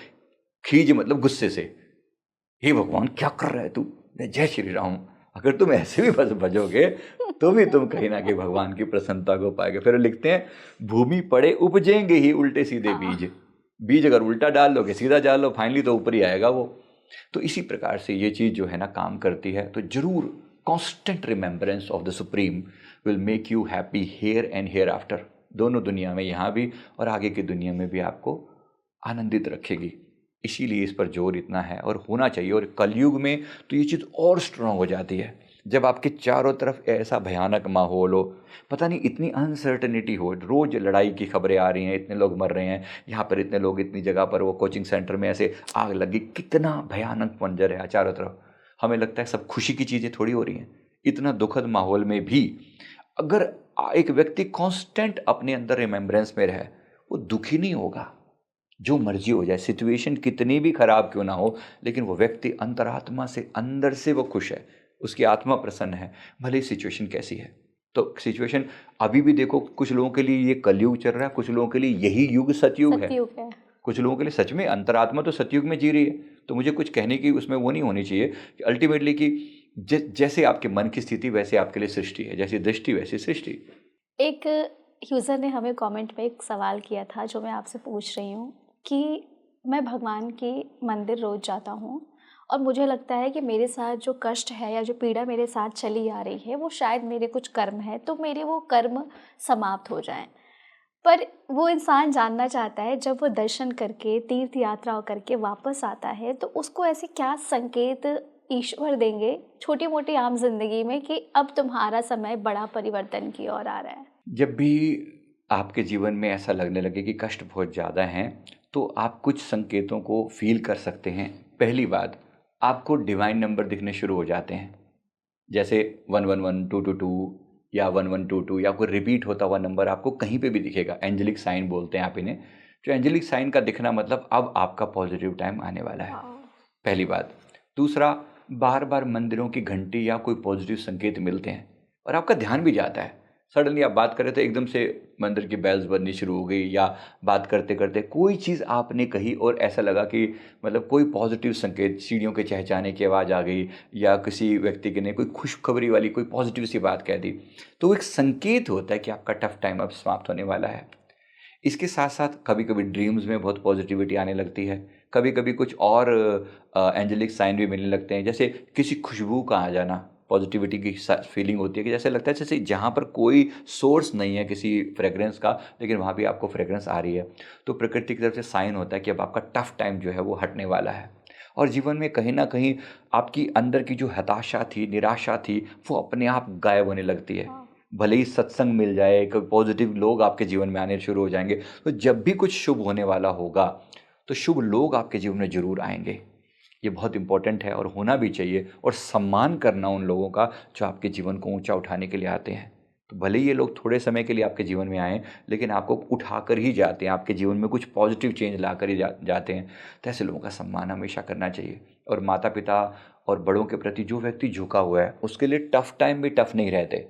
खीज मतलब गुस्से से, हे भगवान क्या कर रहा है तू, जय श्री राम। अगर तुम ऐसे भी बस भजोगे तो भी तुम कहीं ना कहीं भगवान की प्रसन्नता को पाएंगे। फिर लिखते हैं, भूमि पड़े उपजेंगे ही उल्टे सीधे बीज। बीज अगर उल्टा डाल लोगे, सीधा डाल लो, फाइनली तो ऊपर ही आएगा वो। तो इसी प्रकार से ये चीज़ जो है ना काम करती है। तो जरूर constant remembrance of the supreme will make you happy here and here after, दोनों दुनिया में, यहाँ भी और आगे की दुनिया में भी आपको आनंदित रखेगी। इसीलिए इस पर जोर इतना है और होना चाहिए। और कलयुग में तो ये चीज़ और स्ट्रांग हो जाती है जब आपके चारों तरफ ऐसा भयानक माहौल हो, पता नहीं इतनी अनसर्टनिटी हो, रोज़ लड़ाई की खबरें आ रही हैं, इतने लोग मर रहे हैं, यहाँ पर इतने लोग, इतनी जगह पर, वो कोचिंग सेंटर में ऐसे आग लगी, कितना भयानक मंजर है चारों तरफ। हमें लगता है सब खुशी की चीज़ें थोड़ी हो रही हैं। इतना दुखद माहौल में भी अगर एक व्यक्ति कांस्टेंट अपने अंदर रिमेम्बरेंस में रहे, वो दुखी नहीं होगा। जो मर्जी हो जाए, सिचुएशन कितनी भी खराब क्यों ना हो, लेकिन वो व्यक्ति अंतरात्मा से, अंदर से वो खुश है, उसकी आत्मा प्रसन्न है, भले ही सिचुएशन कैसी है। तो सिचुएशन अभी भी देखो, कुछ लोगों के लिए ये कलयुग चल रहा है, कुछ लोगों के लिए यही युग सतयुग है, कुछ लोगों के लिए सच में अंतरात्मा तो सतयुग में जी रही है। तो मुझे कुछ कहने की उसमें वो नहीं होनी चाहिए कि अल्टीमेटली कि जैसे आपके मन की स्थिति वैसे आपके लिए सृष्टि है, जैसी दृष्टि वैसी सृष्टि।
एक यूज़र ने हमें कमेंट में एक सवाल किया था जो मैं आपसे पूछ रही हूँ कि मैं भगवान के मंदिर रोज़ जाता हूँ और मुझे लगता है कि मेरे साथ जो कष्ट है या जो पीड़ा मेरे साथ चली आ रही है वो शायद मेरे कुछ कर्म है, तो मेरे वो कर्म समाप्त हो जाएं। पर वो इंसान जानना चाहता है जब वो दर्शन करके, तीर्थ यात्रा करके वापस आता है, तो उसको ऐसे क्या संकेत ईश्वर देंगे छोटी मोटी आम जिंदगी में कि अब तुम्हारा समय बड़ा परिवर्तन की ओर आ रहा है?
जब भी आपके जीवन में ऐसा लगने लगे कि कष्ट बहुत ज़्यादा हैं, तो आप कुछ संकेतों को फील कर सकते हैं। पहली बात, आपको डिवाइन नंबर दिखने शुरू हो जाते हैं, जैसे 111 222 या 1122 या कोई रिपीट होता हुआ नंबर आपको कहीं पे भी दिखेगा। एंजेलिक साइन बोलते हैं आप इन्हें। जो एंजेलिक साइन का दिखना मतलब अब आपका पॉजिटिव टाइम आने वाला है, पहली बात। दूसरा, बार बार मंदिरों की घंटी या कोई पॉजिटिव संकेत मिलते हैं और आपका ध्यान भी जाता है। सडनली आप बात कर रहे थे, एकदम से मंदिर की बेल्स बजनी शुरू हो गई, या बात करते करते कोई चीज़ आपने कही और ऐसा लगा कि मतलब कोई पॉजिटिव संकेत, सीढ़ियों के चहचहाने की आवाज़ आ गई, या किसी व्यक्ति ने कोई खुशखबरी वाली कोई पॉजिटिव सी बात कह दी, तो वो एक संकेत होता है कि आपका टफ टाइम अब समाप्त होने वाला है। इसके साथ साथ कभी कभी ड्रीम्स में बहुत पॉजिटिविटी आने लगती है, कभी कभी कुछ और एंजेलिक साइन भी मिलने लगते हैं, जैसे किसी खुशबू का आ जाना, पॉजिटिविटी की फीलिंग होती है कि जैसे लगता है जैसे जहाँ पर कोई सोर्स नहीं है किसी फ्रेग्रेंस का, लेकिन वहाँ भी आपको फ्रेग्रेंस आ रही है। तो प्रकृति की तरफ से साइन होता है कि अब आपका टफ टाइम जो है वो हटने वाला है। और जीवन में कहीं ना कहीं आपकी अंदर की जो हताशा थी, निराशा थी, वो अपने आप गायब होने लगती है। भले ही सत्संग मिल जाए, कोई पॉजिटिव लोग आपके जीवन में आने शुरू हो जाएंगे, तो जब भी कुछ शुभ होने वाला होगा तो शुभ लोग आपके जीवन में जरूर आएंगे। ये बहुत इंपॉर्टेंट है और होना भी चाहिए, और सम्मान करना उन लोगों का जो आपके जीवन को ऊंचा उठाने के लिए आते हैं। तो भले ही ये लोग थोड़े समय के लिए आपके जीवन में आएँ, लेकिन आपको उठाकर ही जाते हैं, आपके जीवन में कुछ पॉजिटिव चेंज ला कर ही जाते हैं। तो ऐसे लोगों का सम्मान हमेशा करना चाहिए। और माता पिता और बड़ों के प्रति जो व्यक्ति झुका हुआ है, उसके लिए टफ टाइम भी टफ नहीं रहते।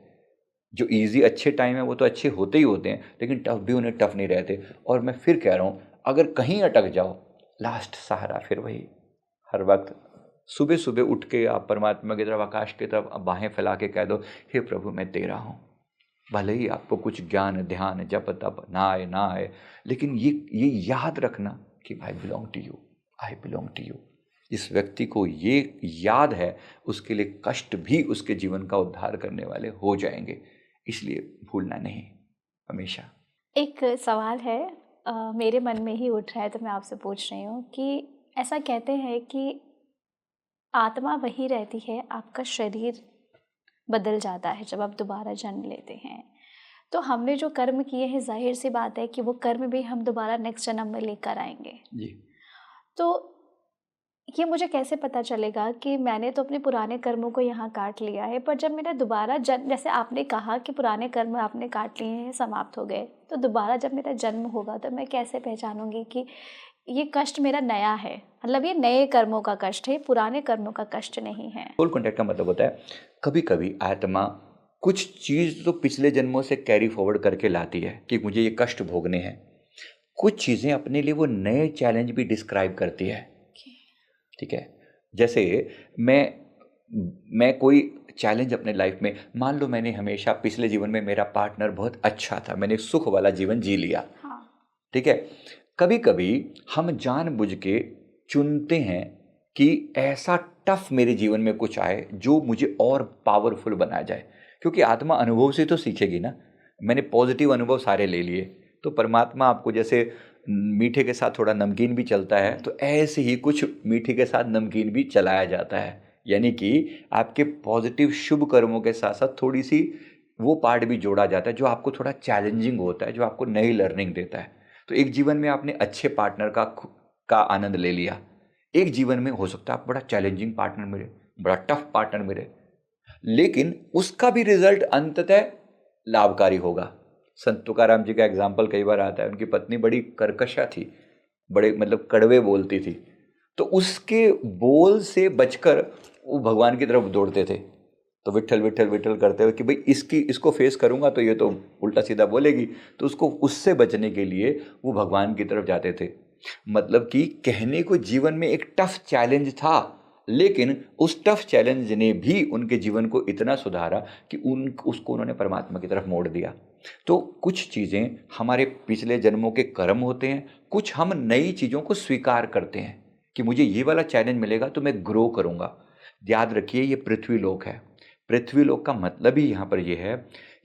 जो ईजी अच्छे टाइम है वो तो अच्छे होते ही होते हैं, लेकिन टफ भी उन्हें टफ नहीं रहते। और मैं फिर कह रहा हूँ, अगर कहीं अटक जाओ, लास्ट सहारा फिर वही, हर वक्त सुबह सुबह उठ के आप परमात्मा की तरफ, आकाश की तरफ बाहें फैला के कह दो, हे प्रभु मैं तेरा हूँ। भले ही आपको कुछ ज्ञान ध्यान जप तप ना आए, लेकिन ये याद रखना कि I belong to you, I belong to you. जिस व्यक्ति को ये याद है, उसके लिए कष्ट भी उसके जीवन का उद्धार करने वाले हो जाएंगे। इसलिए भूलना नहीं हमेशा।
एक सवाल है मेरे मन में ही उठ रहा है, तो मैं आपसे पूछ रही हूँ कि ऐसा कहते हैं कि आत्मा वही रहती है, आपका शरीर बदल जाता है जब आप दोबारा जन्म लेते हैं। तो हमने जो कर्म किए हैं, जाहिर सी बात है कि वो कर्म भी हम दोबारा नेक्स्ट जन्म में लेकर आएंगे
जी।
तो ये मुझे कैसे पता चलेगा कि मैंने तो अपने पुराने कर्मों को यहाँ काट लिया है, पर जब मेरा दोबारा जन्म, जैसे आपने कहा कि पुराने कर्म आपने काट लिए हैं, समाप्त हो गए, तो दोबारा जब मेरा जन्म होगा तो मैं कैसे पहचानूंगी कि ये कष्ट मेरा नया है, मतलब ये नए कर्मों का कष्ट है, पुराने कर्मों का कष्ट नहीं है।
सोल कॉन्टैक्ट का मतलब होता है, कभी कभी आत्मा कुछ चीज़ तो पिछले जन्मों से कैरी फॉरवर्ड करके लाती है कि मुझे ये कष्ट भोगने हैं। कुछ चीज़ें अपने लिए वो नए चैलेंज भी डिस्क्राइब करती है। ठीक है, जैसे मैं कोई चैलेंज अपने लाइफ में, मान लो मैंने हमेशा पिछले जीवन में मेरा पार्टनर बहुत अच्छा था, मैंने सुख वाला जीवन जी लिया।
हाँ।
ठीक है, कभी कभी हम जानबूझ के चुनते हैं कि ऐसा टफ मेरे जीवन में कुछ आए जो मुझे और पावरफुल बना जाए, क्योंकि आत्मा अनुभव से तो सीखेगी ना। मैंने पॉजिटिव अनुभव सारे ले लिए, तो परमात्मा आपको जैसे मीठे के साथ थोड़ा नमकीन भी चलता है, तो ऐसे ही कुछ मीठे के साथ नमकीन भी चलाया जाता है। यानी कि आपके पॉजिटिव शुभ कर्मों के साथ साथ थोड़ी सी वो पार्ट भी जोड़ा जाता है जो आपको थोड़ा चैलेंजिंग होता है, जो आपको नई लर्निंग देता है। तो एक जीवन में आपने अच्छे पार्टनर का आनंद ले लिया, एक जीवन में हो सकता है आप बड़ा चैलेंजिंग पार्टनर मिले, बड़ा टफ पार्टनर मिले, लेकिन उसका भी रिजल्ट अंततः लाभकारी होगा। संत तुकाराम जी का एग्जाम्पल कई बार आता है, उनकी पत्नी बड़ी कर्कशा थी, बड़े मतलब कड़वे बोलती थी, तो उसके बोल से बचकर वो भगवान की तरफ दौड़ते थे। तो विट्ठल विट्ठल विट्ठल करते हुए कि भाई इसको फेस करूंगा तो ये तो उल्टा सीधा बोलेगी, तो उसको उससे बचने के लिए वो भगवान की तरफ जाते थे। मतलब कि कहने को जीवन में एक टफ चैलेंज था, लेकिन उस टफ चैलेंज ने भी उनके जीवन को इतना सुधारा कि उसको उन्होंने परमात्मा की तरफ मोड़ दिया। तो कुछ चीज़ें हमारे पिछले जन्मों के कर्म होते हैं, कुछ हम नई चीज़ों को स्वीकार करते हैं कि मुझे ये वाला चैलेंज मिलेगा तो मैं ग्रो करूँगा। याद रखिए, ये पृथ्वी लोक है। पृथ्वी लोक का मतलब ही यहाँ पर ये है,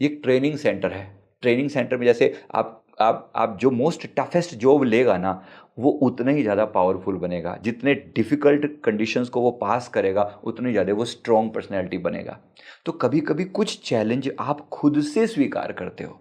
ये ट्रेनिंग सेंटर है। ट्रेनिंग सेंटर में जैसे आप जो मोस्ट टफेस्ट जॉब लेगा ना, वो उतना ही ज़्यादा पावरफुल बनेगा। जितने डिफ़िकल्ट कंडीशंस को वो पास करेगा, उतनी ज़्यादा वो स्ट्रॉन्ग पर्सनैलिटी बनेगा। तो कभी कभी कुछ चैलेंज आप खुद से स्वीकार करते हो।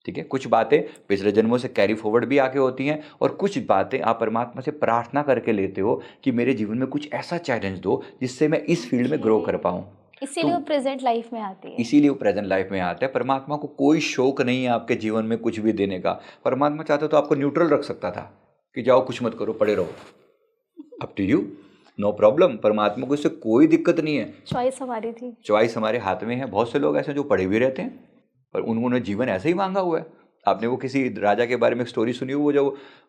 ठीक है, कुछ बातें पिछले जन्मों से कैरी फॉरवर्ड भी आके होती हैं, और कुछ बातें आप परमात्मा से प्रार्थना करके लेते हो कि मेरे जीवन में कुछ ऐसा चैलेंज दो जिससे मैं इस फील्ड में ग्रो कर पाऊँ।
इसीलिए वो प्रेजेंट लाइफ में आती है।
इसीलिए वो प्रेजेंट लाइफ में आता है। परमात्मा को कोई शौक नहीं है आपके जीवन में कुछ भी देने का। परमात्मा चाहता तो आपको न्यूट्रल रख सकता था कि जाओ कुछ मत करो, पड़े रहो, up to you, no problem. परमात्मा को इससे कोई दिक्कत नहीं है।
चॉइस हमारी थी,
चॉइस हमारे हाथ में है। बहुत से लोग ऐसे जो पढ़े भी रहते हैं पर उन्होंने जीवन ऐसे ही मांगा हुआ है। आपने वो किसी राजा के बारे में एक स्टोरी सुनी हो,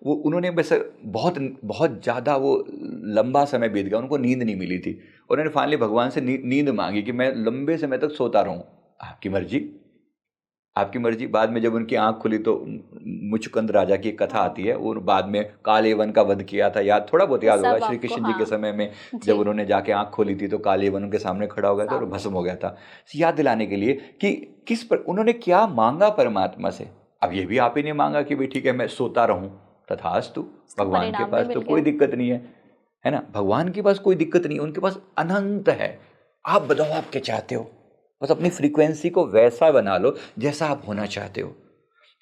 वो उन्होंने बस बहुत ज़्यादा वो लंबा समय बीत गया, उनको नींद नहीं मिली थी। उन्होंने फाइनली भगवान से नींद मांगी कि मैं लंबे समय तक सोता रहूं, आपकी मर्जी। आपकी मर्जी। बाद में जब उनकी आंख खुली तो मुचकुंद राजा की एक कथा आती है, और बाद में काले वन का वध किया था, याद थोड़ा बहुत
वो
याद होगा,
सब
श्री
आपको,
कृष्ण जी के
हाँ
समय में जब
जी,
उन्होंने जाके आंख खोली थी तो काले वन उनके सामने खड़ा हो गया था और
सामने,
भस्म हो गया था। याद दिलाने के लिए कि किस पर उन्होंने क्या मांगा परमात्मा से। अब ये भी आप ही ने मांगा कि भाई ठीक है मैं सोता रहूं, तथास्तु।
उसका
भगवान के
परिणाम भी
पास तो
मिल
कोई
गया।
दिक्कत नहीं है ना, भगवान के पास कोई दिक्कत नहीं है, उनके पास अनंत है। आप बताओ आप क्या चाहते हो, बस अपनी फ्रीक्वेंसी को वैसा बना लो जैसा आप होना चाहते हो।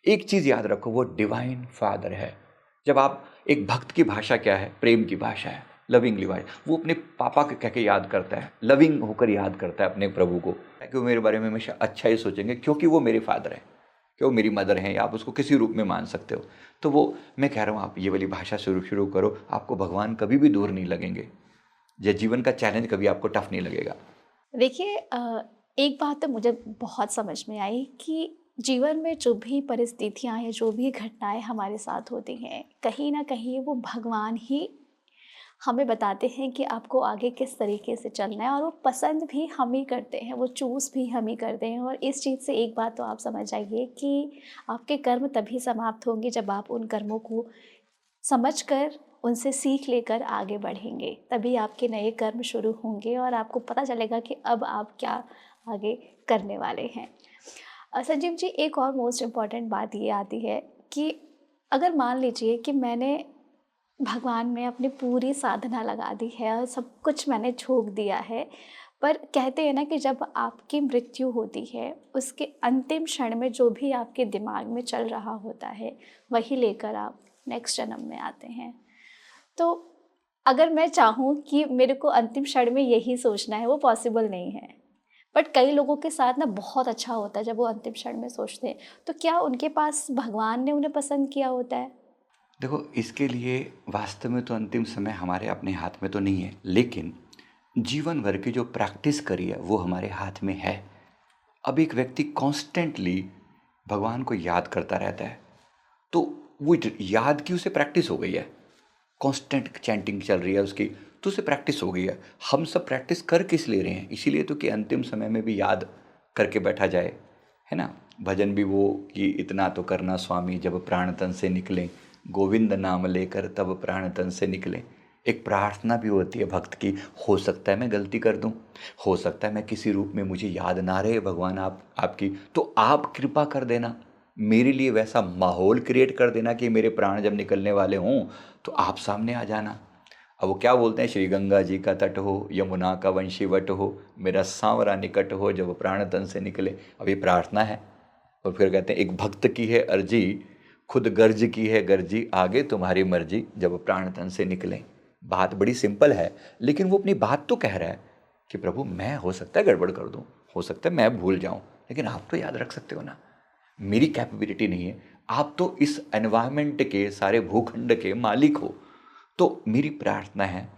एक चीज याद रखो, वो डिवाइन फादर है। जब आप, एक भक्त की भाषा क्या है, प्रेम की भाषा है, लविंगली भाषा। वो अपने पापा के कह के याद करता है, लविंग होकर याद करता है अपने प्रभु को, कि वो मेरे बारे में हमेशा अच्छा ही सोचेंगे क्योंकि वो मेरे फादर है, कि वो मेरी मदर हैं, या आप उसको किसी रूप में मान सकते हो। तो वो, मैं कह रहा हूँ आप ये वाली भाषा शुरू करो, आपको भगवान कभी भी दूर नहीं लगेंगे। ये जीवन का चैलेंज कभी आपको टफ नहीं लगेगा।
देखिए एक बात तो मुझे बहुत समझ में आई कि जीवन में जो भी परिस्थितियाँ हैं, जो भी घटनाएं हमारे साथ होती हैं, कहीं ना कहीं वो भगवान ही हमें बताते हैं कि आपको आगे किस तरीके से चलना है, और वो पसंद भी हम ही करते हैं, वो चूज़ भी हम ही करते हैं। और इस चीज़ से एक बात तो आप समझ जाइए कि आपके कर्म तभी समाप्त होंगे जब आप उन कर्मों को समझकर, उनसे सीख लेकर आगे बढ़ेंगे। तभी आपके नए कर्म शुरू होंगे और आपको पता चलेगा कि अब आप क्या आगे करने वाले हैं। संजीव जी, एक और मोस्ट इम्पॉर्टेंट बात ये आती है कि अगर मान लीजिए कि मैंने भगवान में अपनी पूरी साधना लगा दी है और सब कुछ मैंने झोंक दिया है, पर कहते हैं ना कि जब आपकी मृत्यु होती है, उसके अंतिम क्षण में जो भी आपके दिमाग में चल रहा होता है, वही लेकर आप नेक्स्ट जन्म में आते हैं। तो अगर मैं चाहूँ कि मेरे को अंतिम क्षण में यही सोचना है, वो पॉसिबल नहीं है। बट कई लोगों के साथ ना बहुत अच्छा होता है जब वो अंतिम क्षण में सोचते हैं। तो क्या उनके पास भगवान ने उन्हें पसंद किया होता है?
देखो, इसके लिए वास्तव में तो अंतिम समय हमारे अपने हाथ में तो नहीं है, लेकिन जीवन भर की जो प्रैक्टिस करी है वो हमारे हाथ में है। अब एक व्यक्ति कॉन्स्टेंटली भगवान को याद करता रहता है, तो वो याद की उसे प्रैक्टिस हो गई है, कांस्टेंट चैंटिंग चल रही है उसकी, तो उसे प्रैक्टिस हो गई है। हम सब प्रैक्टिस कर किस ले रहे हैं, इसीलिए तो कि अंतिम समय में भी याद करके बैठा जाए, है ना। भजन भी वो कि इतना तो करना स्वामी जब प्राण तन से निकले, गोविंद नाम लेकर तब प्राण तन से निकले। एक प्रार्थना भी होती है भक्त की, हो सकता है मैं गलती कर दूं, हो सकता है मैं किसी रूप में मुझे याद ना रहे भगवान आपकी, तो आप कृपा कर देना, मेरे लिए वैसा माहौल क्रिएट कर देना कि मेरे प्राण जब निकलने वाले हों तो आप सामने आ जाना। अब वो क्या बोलते हैं, श्री गंगा जी का तट हो, यमुना का वंशीवट हो, मेरा सांवरा निकट हो जब प्राण तन से निकले। अब ये प्रार्थना है। और फिर कहते हैं, एक भक्त की है अर्जी, खुद गर्ज की है गर्जी, आगे तुम्हारी मर्जी जब प्राण तन से निकले। बात बड़ी सिंपल है, लेकिन वो अपनी बात तो कह रहा है कि प्रभु मैं हो सकता है गड़बड़ कर दूं, हो सकता है मैं भूल जाऊं, लेकिन आप तो याद रख सकते हो ना। मेरी कैपेबिलिटी नहीं है, आप तो इस एनवायरनमेंट के, सारे भूखंड के मालिक हो। तो मेरी प्रार्थना है,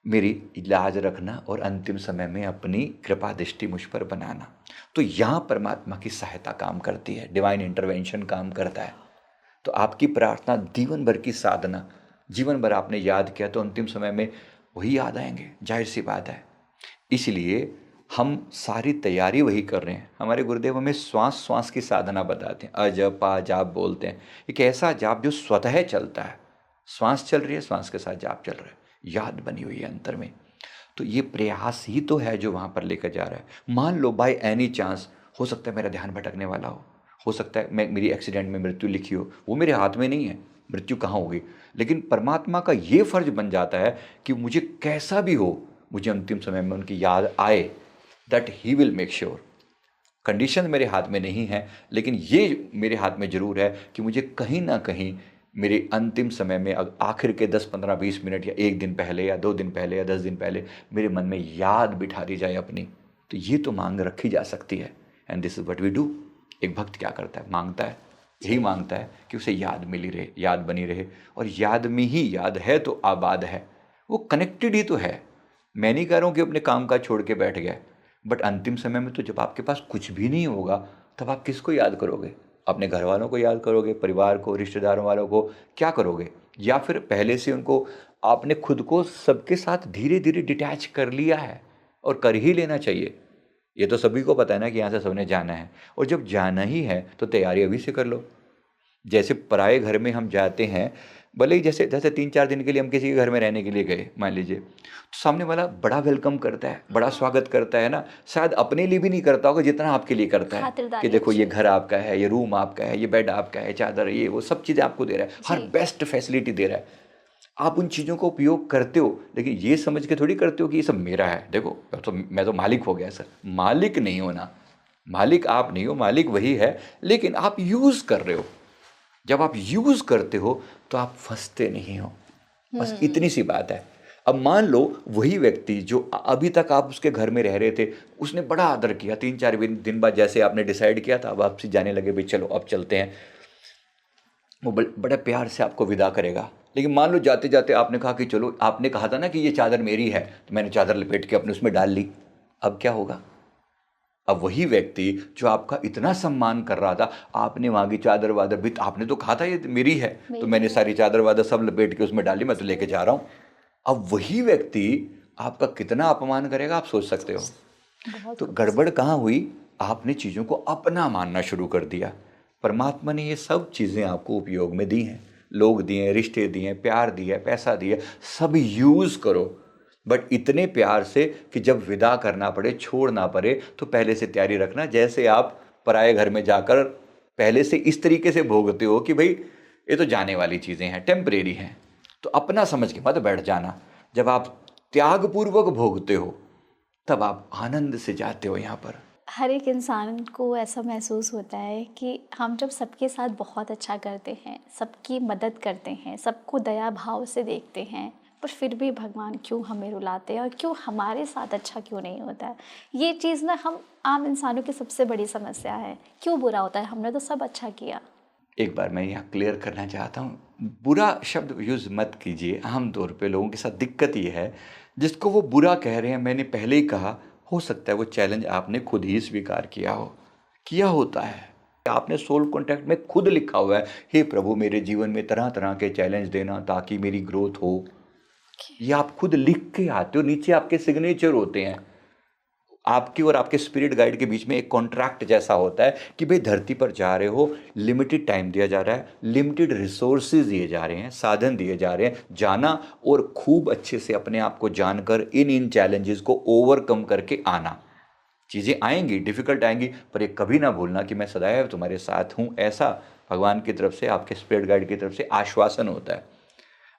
मेरी लाज रखना और अंतिम समय में अपनी कृपा दृष्टि मुझ पर बनाना। तो यहाँ परमात्मा की सहायता काम करती है, डिवाइन इंटरवेंशन काम करता है। तो आपकी प्रार्थना, जीवन भर की साधना, जीवन भर आपने याद किया तो अंतिम समय में वही याद आएंगे, जाहिर सी बात है। इसलिए हम सारी तैयारी वही कर रहे हैं। हमारे गुरुदेव हमें श्वास श्वास की साधना बताते हैं, अजप आ जाप बोलते हैं। एक ऐसा जाप जो स्वतः चलता है, श्वास चल रही है, श्वास के साथ जाप चल रहा है, याद बनी हुई है अंतर में। तो ये प्रयास ही तो है जो वहाँ पर लेकर जा रहा है। मान लो बाय एनी चांस, हो सकता है मेरा ध्यान भटकने वाला हो सकता है मेरी एक्सीडेंट में मृत्यु लिखी हो, वो मेरे हाथ में नहीं है, मृत्यु कहाँ होगी। लेकिन परमात्मा का ये फर्ज बन जाता है कि मुझे कैसा भी हो, मुझे अंतिम समय में उनकी याद आए, that he will make sure. Condition मेरे हाथ में नहीं है, लेकिन ये मेरे हाथ में ज़रूर है कि मुझे कहीं ना कहीं मेरे अंतिम समय में आखिर के 10-15-20 मिनट या एक दिन पहले या 2 दिन पहले या 10 दिन पहले मेरे मन में याद बिठा दी जाए अपनी। तो ये तो मांग रखी जा सकती है, and this is what we do. एक भक्त क्या करता है, मांगता है, यही मांगता है कि उसे याद मिली रहे, याद बनी रहे। और याद में ही याद है तो आबाद है, वो कनेक्टेड ही तो है। मैं नहीं कह रहा हूँ कि अपने काम काज छोड़ के बैठ गया, बट अंतिम समय में तो जब आपके पास कुछ भी नहीं होगा, तब आप किसको याद करोगे? अपने घर वालों को याद करोगे, परिवार को, रिश्तेदारों वालों को क्या करोगे? या फिर पहले से उनको, आपने खुद को सबके साथ धीरे धीरे डिटैच कर लिया है, और कर ही लेना चाहिए। ये तो सभी को पता है ना कि यहाँ से सबने जाना है, और जब जाना ही है तो तैयारी अभी से कर लो। जैसे पराए घर में हम जाते हैं, भले ही जैसे जैसे 3-4 दिन के लिए हम किसी के घर में रहने के लिए गए मान लीजिए, तो सामने वाला बड़ा वेलकम करता है, बड़ा स्वागत करता है ना, शायद अपने लिए भी नहीं करता होगा जितना आपके लिए करता है। कि
खातिरदारी
देखो
अच्छी
ये
होती
घर
है।
आपका है, ये रूम आपका है, ये बेड आपका है, चादर, ये वो सब चीज़ें आपको दे रहा है, हर
जी।
बेस्ट फैसिलिटी दे रहा है। आप उन चीज़ों का उपयोग करते हो, लेकिन ये समझ के थोड़ी करते हो कि ये सब मेरा है। देखो अब तो मैं तो मालिक हो गया सर। मालिक नहीं होना, मालिक आप नहीं हो, मालिक वही है, लेकिन आप यूज़ कर रहे हो। जब आप यूज़ करते हो तो आप फंसते नहीं हो, बस इतनी सी बात है। अब मान लो वही व्यक्ति जो अभी तक आप उसके घर में रह रहे थे, उसने बड़ा आदर किया, 3-4 दिन बाद जैसे आपने डिसाइड किया था, अब आपसे जाने लगे भाई चलो अब चलते हैं, वो बड़े प्यार से आपको विदा करेगा। लेकिन मान लो जाते जाते आपने कहा कि चलो, आपने कहा था ना कि ये चादर मेरी है, तो मैंने चादर लपेट के अपने उसमें डाल ली, अब क्या होगा? अब वही व्यक्ति जो आपका इतना सम्मान कर रहा था, आपने वहाँ की चादर वादर भी, आपने तो कहा था ये मेरी है, तो
मेरी
मैंने
है।
सारी चादर वादर सब लपेट के उसमें डाली, मैं तो लेके जा रहा हूँ। अब वही व्यक्ति आपका कितना अपमान करेगा आप सोच सकते हो।
बहुत
तो
खूब।
गड़बड़ कहाँ हुई? आपने चीज़ों को अपना मानना शुरू कर दिया। परमात्मा ने ये सब चीज़ें आपको उपयोग में दी हैं, लोग दिए, रिश्ते दिए, प्यार दिया, पैसा दिया, सब यूज़ करो, बट इतने प्यार से कि जब विदा करना पड़े, छोड़ना पड़े, तो पहले से तैयारी रखना। जैसे आप पराए घर में जाकर पहले से इस तरीके से भोगते हो कि भाई ये तो जाने वाली चीज़ें हैं, टेम्परेरी हैं, तो अपना समझ के मत बैठ जाना। जब आप त्यागपूर्वक भोगते हो तब आप आनंद से जाते हो यहाँ पर।
हर एक इंसान को ऐसा महसूस होता है कि हम जब सबके साथ बहुत अच्छा करते हैं, सबकी मदद करते हैं, सबको दया भाव से देखते हैं, पर फिर भी भगवान क्यों हमें रुलाते हैं और क्यों हमारे साथ अच्छा क्यों नहीं होता है। ये चीज़ ना हम आम इंसानों की सबसे बड़ी समस्या है, क्यों बुरा होता है, हमने तो सब अच्छा किया।
एक बार मैं यहाँ क्लियर करना चाहता हूँ, बुरा शब्द यूज़ मत कीजिए। आम तौर पे लोगों के साथ दिक्कत ये है, जिसको वो बुरा कह रहे हैं, मैंने पहले ही कहा, हो सकता है वो चैलेंज आपने खुद ही स्वीकार किया हो, किया होता है। आपने सोल कॉन्ट्रैक्ट में खुद लिखा हुआ है, हे प्रभु मेरे जीवन में तरह तरह के चैलेंज देना ताकि मेरी ग्रोथ हो। ये आप खुद लिख के आते हो, नीचे आपके सिग्नेचर होते हैं। आपकी और आपके स्पिरिट गाइड के बीच में एक कॉन्ट्रैक्ट जैसा होता है कि भाई धरती पर जा रहे हो, लिमिटेड टाइम दिया जा रहा है, लिमिटेड रिसोर्सेज दिए जा रहे हैं, साधन दिए जा रहे हैं, जाना और खूब अच्छे से अपने आप को जानकर इन चैलेंजेस को ओवरकम करके आना। चीज़ें आएंगी, डिफ़िकल्ट आएंगी, पर ये कभी ना भूलना कि मैं सदैव तुम्हारे साथ हूँ, ऐसा भगवान की तरफ से, आपके स्पिरिट गाइड की तरफ से आश्वासन होता है।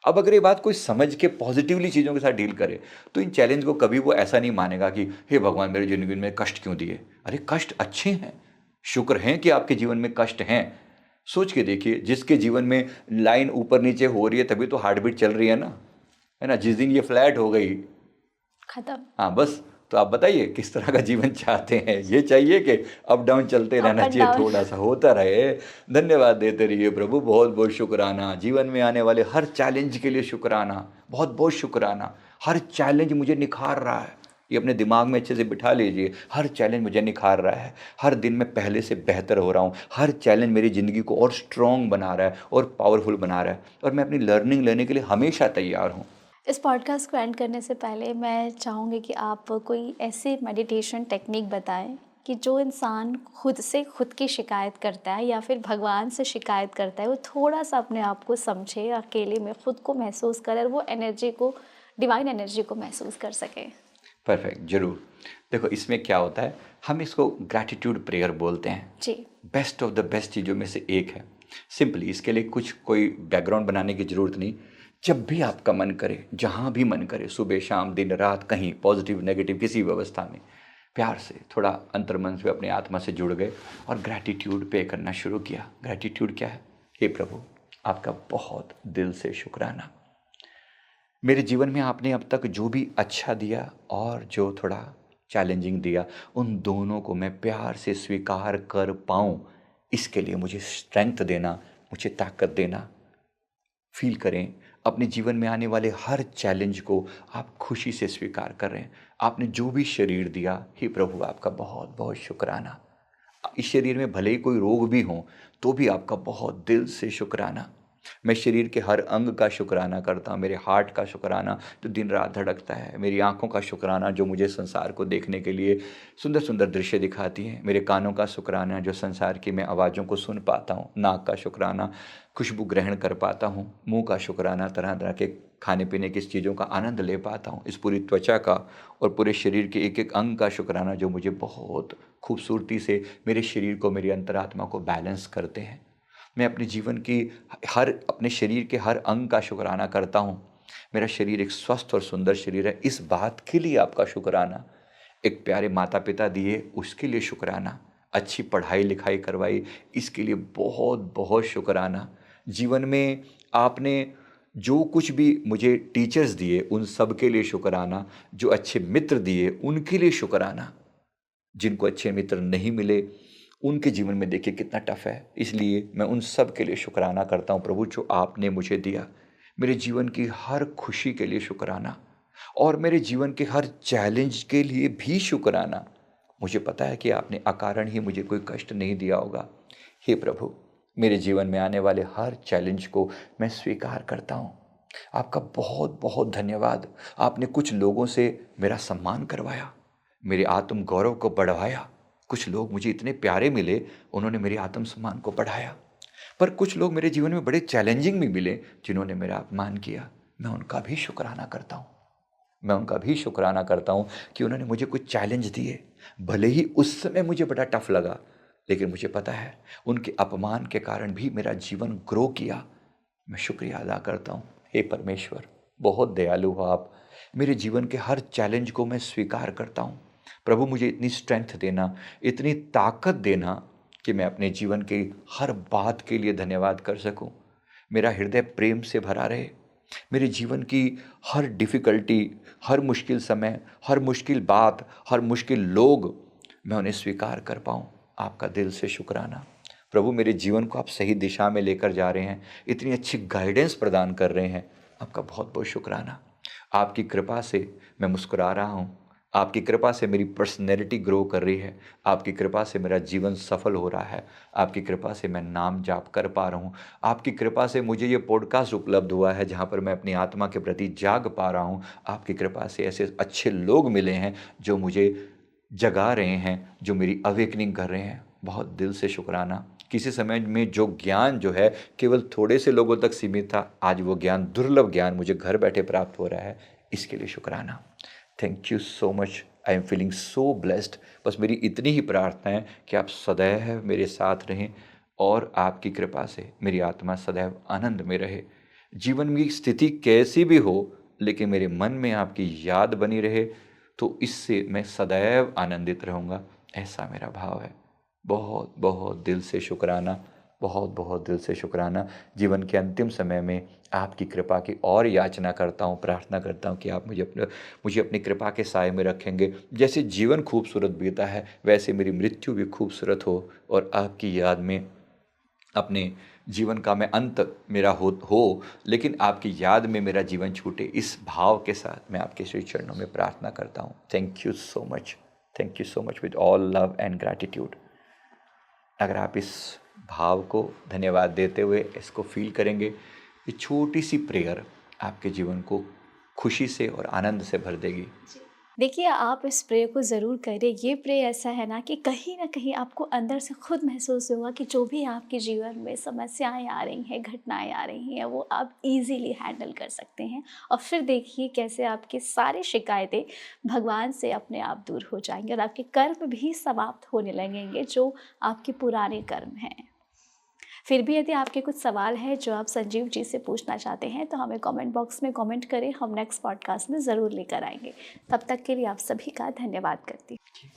अब अगर ये बात कोई समझ के पॉजिटिवली चीज़ों के साथ डील करे, तो इन चैलेंज को कभी वो ऐसा नहीं मानेगा कि हे भगवान मेरे ज़िंदगी में कष्ट क्यों दिए। अरे कष्ट अच्छे हैं, शुक्र हैं कि आपके जीवन में कष्ट हैं। सोच के देखिए, जिसके जीवन में लाइन ऊपर नीचे हो रही है तभी तो हार्ट बीट चल रही है ना। जिस दिन ये फ्लैट हो गई,
खत्म।
हाँ बस, तो आप बताइए किस तरह का जीवन चाहते हैं? ये चाहिए कि अप डाउन चलते
अप
रहना
एंड
चाहिए,
डाउन।
थोड़ा सा होता रहे। धन्यवाद देते रहिए प्रभु, बहुत बहुत शुक्राना। जीवन में आने वाले हर चैलेंज के लिए शुक्राना, बहुत बहुत शुक्राना। हर चैलेंज मुझे निखार रहा है, ये अपने दिमाग में अच्छे से बिठा लीजिए। हर चैलेंज मुझे निखार रहा है, हर दिन मैं पहले से बेहतर हो रहा हूँ। हर चैलेंज मेरी ज़िंदगी को और स्ट्रॉन्ग बना रहा है और पावरफुल बना रहा है, और मैं अपनी लर्निंग लेने के लिए हमेशा तैयार हूँ।
इस पॉडकास्ट को एंड करने से पहले मैं चाहूँगी कि आप कोई ऐसी मेडिटेशन टेक्निक बताएं कि जो इंसान खुद से खुद की शिकायत करता है या फिर भगवान से शिकायत करता है, वो थोड़ा सा अपने आप को समझे, अकेले में खुद को महसूस करे और वो एनर्जी को, डिवाइन एनर्जी को महसूस कर सके।
परफेक्ट, ज़रूर। देखो इसमें क्या होता है, हम इसको ग्रैटिट्यूड प्रेयर बोलते हैं।
जी।
बेस्ट ऑफ द बेस्ट चीज़ों में से एक है। सिंपली इसके लिए कुछ कोई बैकग्राउंड बनाने की ज़रूरत नहीं। जब भी आपका मन करे, जहाँ भी मन करे, सुबह शाम दिन रात, कहीं पॉजिटिव नेगेटिव किसी व्यवस्था में, प्यार से थोड़ा अंतर्मन से अपनी आत्मा से जुड़ गए और ग्रैटिट्यूड पे करना शुरू किया। ग्रैटिट्यूड क्या है? हे प्रभु आपका बहुत दिल से शुक्राना, मेरे जीवन में आपने अब तक जो भी अच्छा दिया और जो थोड़ा चैलेंजिंग दिया, उन दोनों को मैं प्यार से स्वीकार कर पाऊँ, इसके लिए मुझे स्ट्रेंथ देना, मुझे ताकत देना। फील करें अपने जीवन में आने वाले हर चैलेंज को आप खुशी से स्वीकार कर रहे हैं। आपने जो भी शरीर दिया, हे प्रभु आपका बहुत बहुत शुक्राना। इस शरीर में भले ही कोई रोग भी हो तो भी आपका बहुत दिल से शुक्राना। मैं शरीर के हर अंग का शुक्राना करता हूँ। मेरे हार्ट का शुक्राना जो दिन रात धड़कता है, मेरी आंखों का शुक्राना जो मुझे संसार को देखने के लिए सुंदर सुंदर दृश्य दिखाती हैं, मेरे कानों का शुक्राना जो संसार की मैं आवाज़ों को सुन पाता हूँ, नाक का शुक्राना खुशबू ग्रहण कर पाता हूँ, मुंह का शुक्राना तरह तरह के खाने पीने की चीज़ों का आनंद ले पाता हूँ, इस पूरी त्वचा का और पूरे शरीर के एक एक अंग का शुक्राना जो मुझे बहुत खूबसूरती से मेरे शरीर को, मेरी अंतरात्मा को बैलेंस करते हैं। मैं अपने जीवन की अपने शरीर के हर अंग का शुक्राना करता हूँ। मेरा शरीर एक स्वस्थ और सुंदर शरीर है, इस बात के लिए आपका शुक्राना। एक प्यारे माता पिता दिए, उसके लिए शुक्राना। अच्छी पढ़ाई लिखाई करवाई, इसके लिए बहुत बहुत शुक्राना। जीवन में आपने जो कुछ भी मुझे टीचर्स दिए, उन सब के लिए शुक्राना। जो अच्छे मित्र दिए, उनके लिए शुक्राना। जिनको अच्छे मित्र नहीं मिले, उनके जीवन में देखिए कितना टफ है। इसलिए मैं उन सब के लिए शुक्राना करता हूँ प्रभु, जो आपने मुझे दिया। मेरे जीवन की हर खुशी के लिए शुक्राना, और मेरे जीवन के हर चैलेंज के लिए भी शुक्राना। मुझे पता है कि आपने अकारण ही मुझे कोई कष्ट नहीं दिया होगा। हे प्रभु, मेरे जीवन में आने वाले हर चैलेंज को मैं स्वीकार करता हूँ। आपका बहुत बहुत धन्यवाद। आपने कुछ लोगों से मेरा सम्मान करवाया, मेरे आत्म गौरव को बढ़ाया। कुछ लोग मुझे इतने प्यारे मिले, उन्होंने मेरे आत्म सम्मान को बढ़ाया। पर कुछ लोग मेरे जीवन में बड़े चैलेंजिंग भी मिले, जिन्होंने मेरा अपमान किया। मैं उनका भी शुक्राना करता हूँ। मैं उनका भी शुक्राना करता हूँ कि उन्होंने मुझे कुछ चैलेंज दिए। भले ही उस समय मुझे बड़ा टफ लगा, लेकिन मुझे पता है उनके अपमान के कारण भी मेरा जीवन ग्रो किया। मैं शुक्रिया अदा करता हूँ। हे परमेश्वर, बहुत दयालु हो आप। मेरे जीवन के हर चैलेंज को मैं स्वीकार करता हूँ। प्रभु, मुझे इतनी स्ट्रेंथ देना, इतनी ताकत देना कि मैं अपने जीवन की हर बात के लिए धन्यवाद कर सकूं। मेरा हृदय प्रेम से भरा रहे। मेरे जीवन की हर डिफ़िकल्टी, हर मुश्किल समय, हर मुश्किल बात, हर मुश्किल लोग, मैं उन्हें स्वीकार कर पाऊँ। आपका दिल से शुक्राना। प्रभु, मेरे जीवन को आप सही दिशा में लेकर जा रहे हैं, इतनी अच्छी गाइडेंस प्रदान कर रहे हैं। आपका बहुत बहुत शुक्राना। आपकी कृपा से मैं मुस्कुरा रहा हूँ। आपकी कृपा से मेरी पर्सनैलिटी ग्रो कर रही है। आपकी कृपा से मेरा जीवन सफल हो रहा है। आपकी कृपा से मैं नाम जाप कर पा रहा हूँ। आपकी कृपा से मुझे ये पॉडकास्ट उपलब्ध हुआ है, जहाँ पर मैं अपनी आत्मा के प्रति जाग पा रहा हूँ। आपकी कृपा से ऐसे अच्छे लोग मिले हैं जो मुझे जगा रहे हैं, जो मेरी अवेकनिंग कर रहे हैं। बहुत दिल से शुक्राना। किसी समय में जो ज्ञान जो है केवल थोड़े से लोगों तक सीमित था, आज वो ज्ञान, दुर्लभ ज्ञान मुझे घर बैठे प्राप्त हो रहा है। इसके लिए शुक्राना। Thank you so much. I am feeling so blessed. बस मेरी इतनी ही प्रार्थना है कि आप सदैव मेरे साथ रहें, और आपकी कृपा से मेरी आत्मा सदैव आनंद में रहे। जीवन की स्थिति कैसी भी हो, लेकिन मेरे मन में आपकी याद बनी रहे, तो इससे मैं सदैव आनंदित रहूँगा। ऐसा मेरा भाव है। बहुत बहुत दिल से शुक्राना। बहुत बहुत दिल से शुक्राना। जीवन के अंतिम समय में आपकी कृपा की और याचना करता हूँ, प्रार्थना करता हूँ कि आप मुझे अपनी कृपा के साए में रखेंगे। जैसे जीवन खूबसूरत बीता है, वैसे मेरी मृत्यु भी खूबसूरत हो, और आपकी याद में अपने जीवन का मैं अंत मेरा हो, लेकिन आपकी याद में मेरा जीवन छूटे, इस भाव के साथ मैं आपके श्री चरणों में प्रार्थना करता हूँ। Thank you so much. Thank you so much with all love and gratitude. अगर आप इस भाव को धन्यवाद देते हुए इसको फील करेंगे, ये छोटी सी प्रेयर आपके जीवन को खुशी से और आनंद से भर देगी।
देखिए, आप इस प्रे को ज़रूर करें। ये प्रे ऐसा है ना कि कहीं न कहीं आपको अंदर से खुद महसूस होगा कि जो भी आपके जीवन में समस्याएँ आ रही हैं, घटनाएँ आ रही हैं, वो आप ईज़िली हैंडल कर सकते हैं। और फिर देखिए कैसे आपकी सारी शिकायतें भगवान से अपने आप दूर हो जाएँगी, और आपके कर्म भी समाप्त होने लगेंगे, जो आपके पुराने कर्म हैं। फिर भी यदि आपके कुछ सवाल हैं जो आप संजीव जी से पूछना चाहते हैं, तो हमें कमेंट बॉक्स में कमेंट करें, हम नेक्स्ट पॉडकास्ट में ज़रूर लेकर आएंगे। तब तक के लिए आप सभी का धन्यवाद करती हूँ।